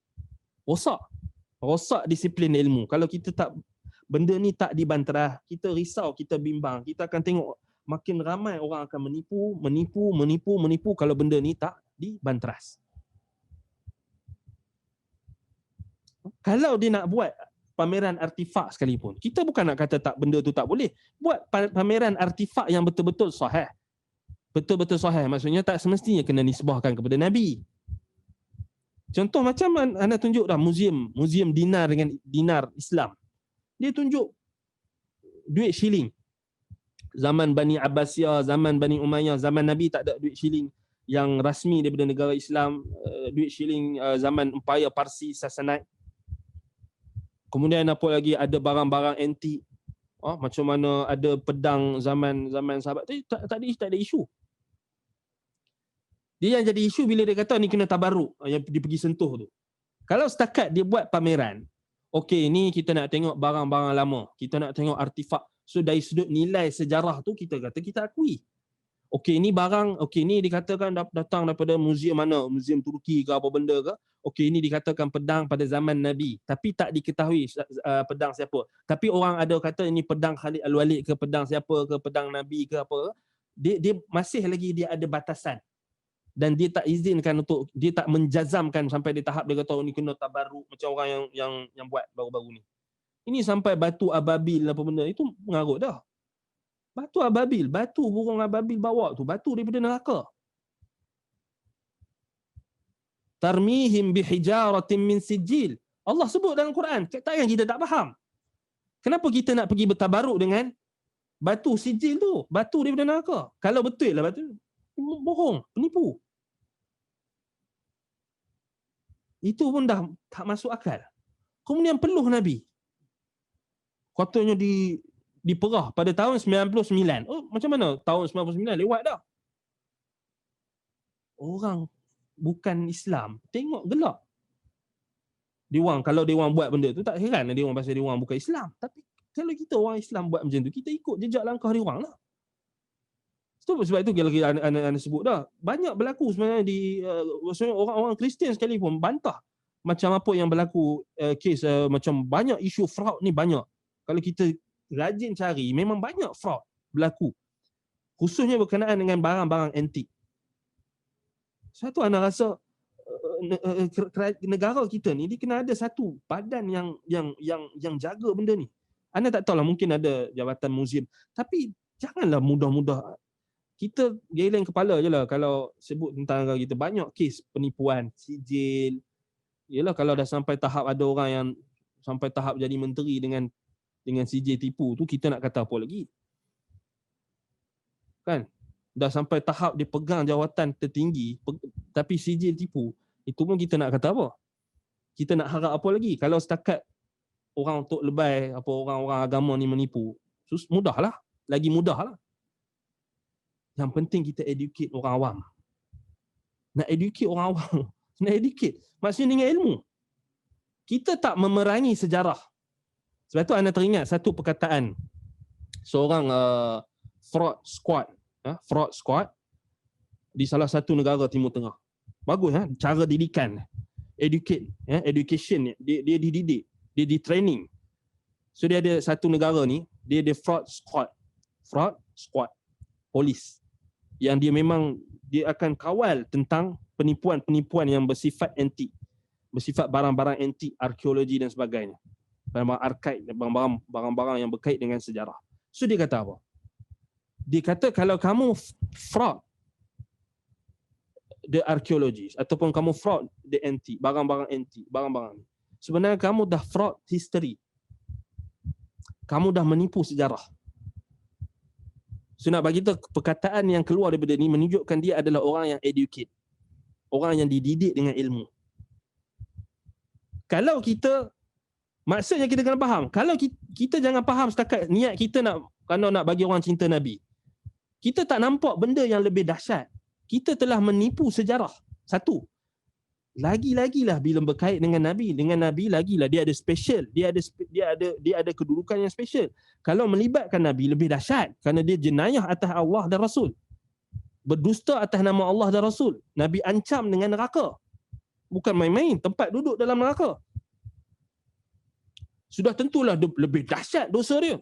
Rosak disiplin ilmu. Kalau kita tak, benda ni tak dibanterah, kita risau, kita bimbang, kita akan tengok makin ramai orang akan menipu kalau benda ni tak dibanteras. Kalau dia nak buat pameran artifak sekalipun, kita bukan nak kata tak, benda tu tak boleh. Buat pameran artifak yang betul-betul sahih. Betul-betul sahih maksudnya tak semestinya kena nisbahkan kepada Nabi. Contoh macam anda tunjuk dah muzium dinar dengan dinar Islam. Dia tunjuk duit shilling. Zaman Bani Abbasiyah, zaman Bani Umayyah, zaman Nabi tak ada duit shilling yang rasmi daripada negara Islam. Duit shilling zaman Empire Parsi Sassanid. Kemudian apa lagi, ada barang-barang antik. Macam mana ada pedang zaman sahabat tu, tak ada isu. Dia yang jadi isu bila dia kata ni kena tabarruk, yang dia pergi sentuh tu. Kalau setakat dia buat pameran, okey ni kita nak tengok barang-barang lama, kita nak tengok artifak. So dari sudut nilai sejarah tu kita kata kita akui. Okey ni barang, okey ni dikatakan datang daripada muzium mana, muzium Turki ke apa benda ke. Okey ni dikatakan pedang pada zaman Nabi, tapi tak diketahui pedang siapa. Tapi orang ada kata ini pedang Khalid Al-Walid ke, pedang siapa ke, pedang Nabi ke apa. Dia masih lagi dia ada batasan. dan dia tak izinkan untuk, dia tak menjazamkan sampai di tahap dia kata ni kena tabarruk macam orang yang buat baru-baru ni. Ini sampai batu ababil apa benda itu mengarut dah. Batu ababil, batu burung ababil bawa tu, batu daripada neraka. Tarmihim bihijaratin min sijil. Allah sebut dalam Quran, takkan kita tak faham. Kenapa kita nak pergi bertabaruk dengan batu sijil tu, batu daripada neraka? Kalau betul lah batu, bohong, penipu. Itu pun dah tak masuk akal. Kemudian peluh Nabi. Katanya diperah pada tahun 99. Oh, macam mana tahun 99? Lewat dah. Orang bukan Islam tengok gelak. Diorang, kalau diorang buat benda tu tak heran diorang pasal diorang bukan Islam. Tapi kalau kita orang Islam buat macam tu, kita ikut jejak langkah diorang lah. Sebab itu kalau anda sebut dah, banyak berlaku sebenarnya di orang-orang Kristian sekalipun bantah macam apa yang berlaku kes macam banyak isu fraud ni banyak. Kalau kita rajin cari, memang banyak fraud berlaku. Khususnya berkenaan dengan barang-barang antik. Satu anda rasa negara kita ni dia kena ada satu badan yang jaga benda ni. Anda tak tahulah, mungkin ada jabatan muzium, tapi janganlah mudah-mudah kita geleng kepala je lah kalau sebut tentang negara kita. Banyak kes penipuan sijil. Yelah, kalau dah sampai tahap ada orang yang sampai tahap jadi menteri dengan sijil tipu tu, kita nak kata apa lagi? Kan? Dah sampai tahap dia pegang jawatan tertinggi tapi sijil tipu, itu pun kita nak kata apa? Kita nak harap apa lagi? Kalau setakat orang untuk lebay, apa orang-orang agama ni menipu, mudahlah, lagi mudahlah. Yang penting kita educate orang awam. Nak educate orang awam, nak educate maksudnya dengan ilmu. Kita tak memerangi sejarah. Sebab tu anda teringat satu perkataan seorang fraud squad di salah satu negara Timur Tengah. Bagus cara didikan, education dia dididik, dia di training. So dia ada satu negara ni, dia ada fraud squad polis yang dia memang dia akan kawal tentang penipuan-penipuan yang bersifat antik, bersifat barang-barang antik, arkeologi dan sebagainya. Barang-barang arkaid, barang-barang yang berkait dengan sejarah. So dia kata apa? Dia kata kalau kamu fraud the archaeologist ataupun kamu fraud the antique, barang-barang antik, barang-barang ni, sebenarnya kamu dah fraud history. Kamu dah menipu sejarah. So nak bagi tahu, perkataan yang keluar daripada ni menunjukkan dia adalah orang yang educate, orang yang dididik dengan ilmu. Kalau kita, maksudnya kita kena faham, kalau kita jangan faham setakat niat kita nak bagi orang cinta Nabi. Kita tak nampak benda yang lebih dahsyat. Kita telah menipu sejarah. Satu. Lagi-lagilah bila berkait dengan Nabi lagilah dia ada special, dia ada kedudukan yang special. Kalau melibatkan Nabi lebih dahsyat kerana dia jenayah atas Allah dan Rasul. Berdusta atas nama Allah dan Rasul. Nabi ancam dengan neraka. Bukan main-main, tempat duduk dalam neraka. Sudah tentulah lebih dahsyat dosa dia.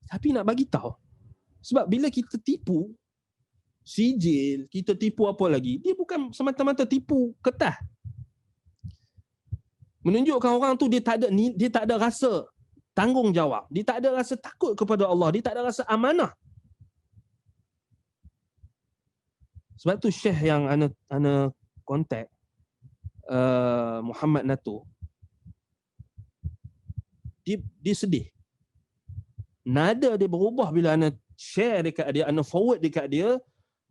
Tapi nak bagi tahu, sebab bila kita tipu sijil, kita tipu apa lagi, dia bukan semata-mata tipu kertas. Menunjukkan orang tu dia tak ada rasa tanggungjawab, dia tak ada rasa takut kepada Allah, dia tak ada rasa amanah. Sebab tu Syekh yang ana kontak Muhammad Nato, dia sedih. Nada dia berubah bila ana share dekat dia, ana forward dekat dia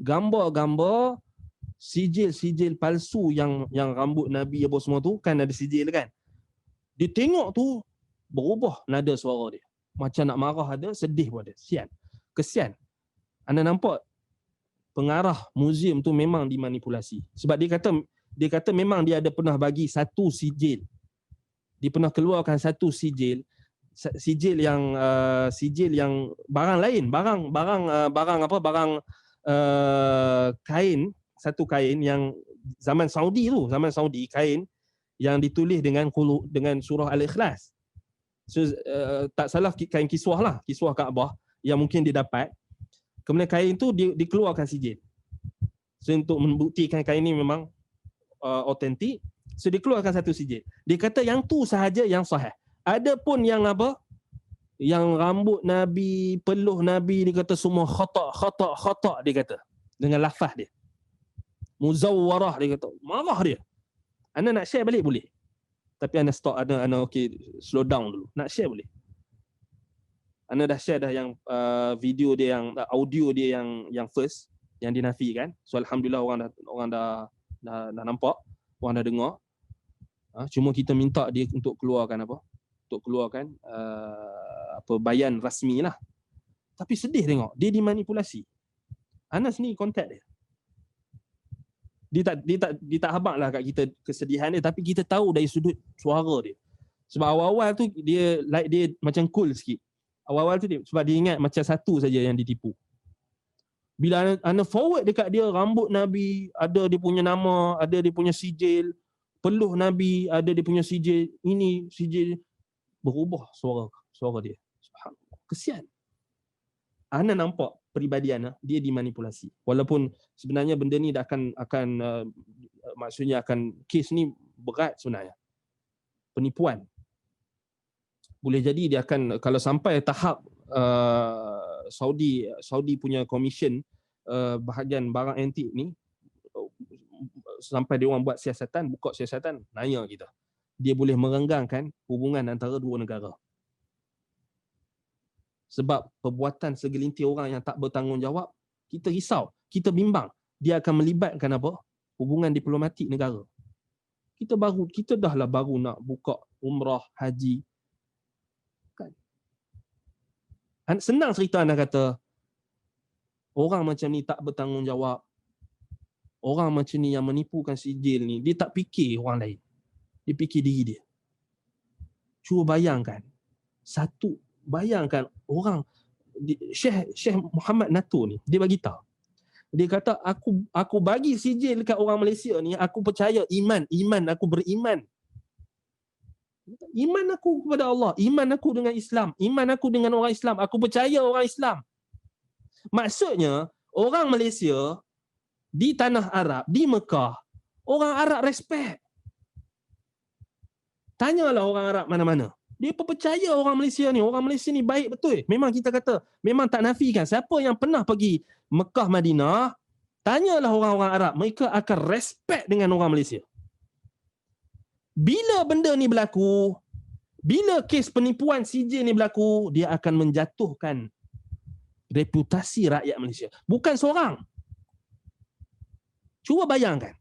gambar-gambar sijil-sijil palsu yang rambut Nabi apa semua tu kan ada sijil kan. Dia tengok tu berubah nada suara dia. Macam nak marah ada, sedih pun ada. Kesian. Anda nampak pengarah muzium tu memang dimanipulasi. Sebab dia kata memang dia ada pernah bagi satu sijil. Dia pernah keluarkan satu sijil yang barang lain, barang kain, satu kain yang zaman Saudi, kain yang ditulis dengan surah Al-Ikhlas. So, tak salah kain kiswah Kaabah yang mungkin dia dapat. Kemudian kain tu dikeluarkan sijil. So untuk membuktikan kain ni memang autentik, so dia keluarkan satu sijil. Dia kata yang tu sahaja yang sahih. Ada pun yang apa? Yang rambut Nabi, peluh Nabi, dia kata semua khata' dia kata. Dengan lafaz dia. Muzawwarah dia kata. Marah dia. Anda nak share balik boleh. Tapi anda stop, anda okay, slow down dulu. Nak share boleh. Anda dah share dah yang video dia, yang audio dia yang first, yang dinafikan. So alhamdulillah orang dah nampak, orang dah dengar. Cuma kita minta dia untuk keluarkan apa? Untuk keluarkan bayan rasmi lah. Tapi sedih tengok, dia dimanipulasi. Anas ni kontak dia. Dia tak habaq lah kat kita kesedihan dia, tapi kita tahu dari sudut suara dia. Sebab awal-awal tu dia macam cool sikit. Awal-awal tu sebab dia ingat macam satu saja yang ditipu. Bila ana forward dekat dia, rambut Nabi ada dia punya nama, ada dia punya sijil, peluh Nabi ada dia punya sijil, ini sijil, berubah suara dia. Subhanallah. Kesian. Ana nampak peribadi ana, dia dimanipulasi. Walaupun sebenarnya benda ni dah akan maksudnya akan, kes ni berat sebenarnya. Penipuan. Boleh jadi dia akan, kalau sampai tahap Saudi punya komisen bahagian barang antik ni, sampai dia orang buat siasatan, buka siasatan, naya kita. Dia boleh merenggangkan hubungan antara dua negara. Sebab perbuatan segelintir orang yang tak bertanggungjawab, kita risau, kita bimbang. Dia akan melibatkan apa? Hubungan diplomatik negara. Kita dah lah baru nak buka umrah, haji. Kan? Senang cerita anda kata, orang macam ni tak bertanggungjawab. Orang macam ni yang menipukan sijil ni, dia tak fikir orang lain. Dia fikir diri dia. Cuba bayangkan. Bayangkan orang, Syekh Muhammad Natur ni, dia bagi tahu. Dia kata, aku bagi sijil dekat orang Malaysia ni, aku percaya iman aku beriman. Iman aku kepada Allah, iman aku dengan Islam, iman aku dengan orang Islam, aku percaya orang Islam. Maksudnya, orang Malaysia di tanah Arab, di Mekah, orang Arab respect. Tanyalah orang Arab mana-mana. Dia percaya orang Malaysia ni baik betul. Memang kita kata, memang tak nafikan. Siapa yang pernah pergi Mekah, Madinah, tanyalah orang-orang Arab, mereka akan respect dengan orang Malaysia. Bila benda ni berlaku, bila kes penipuan sijil ni berlaku, dia akan menjatuhkan reputasi rakyat Malaysia. Bukan seorang. Cuba bayangkan.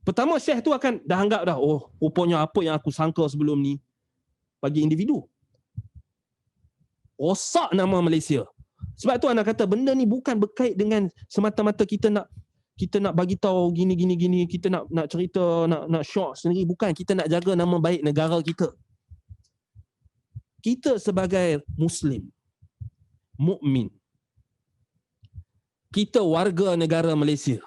Pertama, Syekh tu akan dah anggap dah, oh, rupanya apa yang aku sangka sebelum ni bagi individu. Rosak nama Malaysia. Sebab tu anak kata benda ni bukan berkait dengan semata-mata kita nak bagi tahu gini, kita nak cerita, nak shock sendiri, bukan. Kita nak jaga nama baik negara kita. Kita sebagai Muslim, mukmin, kita warga negara Malaysia.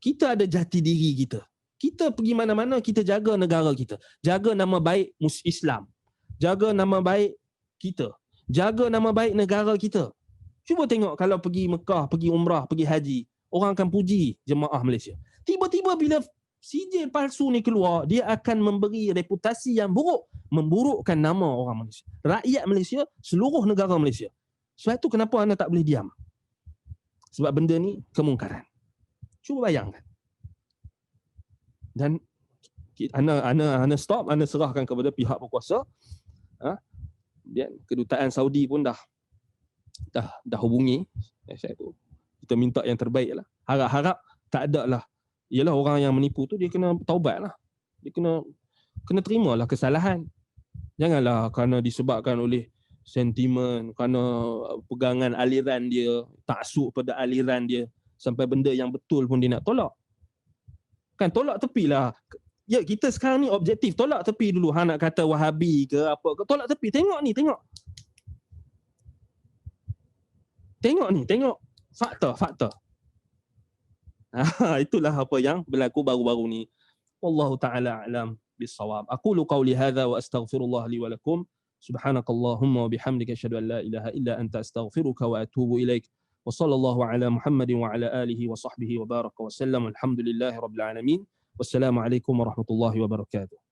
Kita ada jati diri kita. Kita pergi mana-mana, kita jaga negara kita. Jaga nama baik Islam. Jaga nama baik kita. Jaga nama baik negara kita. Cuba tengok kalau pergi Mekah, pergi umrah, pergi haji, orang akan puji jemaah Malaysia. Tiba-tiba bila sijil palsu ni keluar, dia akan memberi reputasi yang buruk, memburukkan nama orang Malaysia. Rakyat Malaysia, seluruh negara Malaysia. Sebab itu kenapa anda tak boleh diam? Sebab benda ni kemungkaran. Cuba bayangkan. Dan anda stop, anda serahkan kepada pihak berkuasa. Kedutaan Saudi pun dah hubungi. Kita minta yang terbaik lah. Harap-harap tak ada lah. Ialah orang yang menipu tu dia kena taubat lah. Dia kena terimalah kesalahan. Janganlah kerana disebabkan oleh sentimen, kerana pegangan aliran dia, taksub pada aliran dia, sampai benda yang betul pun dia nak tolak. Kan tolak tepilah. Ya, kita sekarang ni objektif. Tolak tepi dulu. Nak kata Wahabi ke apa ke. Tolak tepi. Tengok ni, tengok. Tengok. Fakta. Itulah apa yang berlaku baru-baru ni. Wallahu ta'ala a'lam bis-shawab. Aqulu qawli hadha wa astaghfirullah li wa lakum. Subhanakallahumma wa bihamdika asyhadu an la ilaha illa anta astaghfiruka wa atubu ilaik. Wa sallallahu ala Muhammadin wa ala alihi wa sahbihi wa baraka wa sallam. Alhamdulillahirabbil alamin. Wassalamualaikum warahmatullahi wabarakatuh.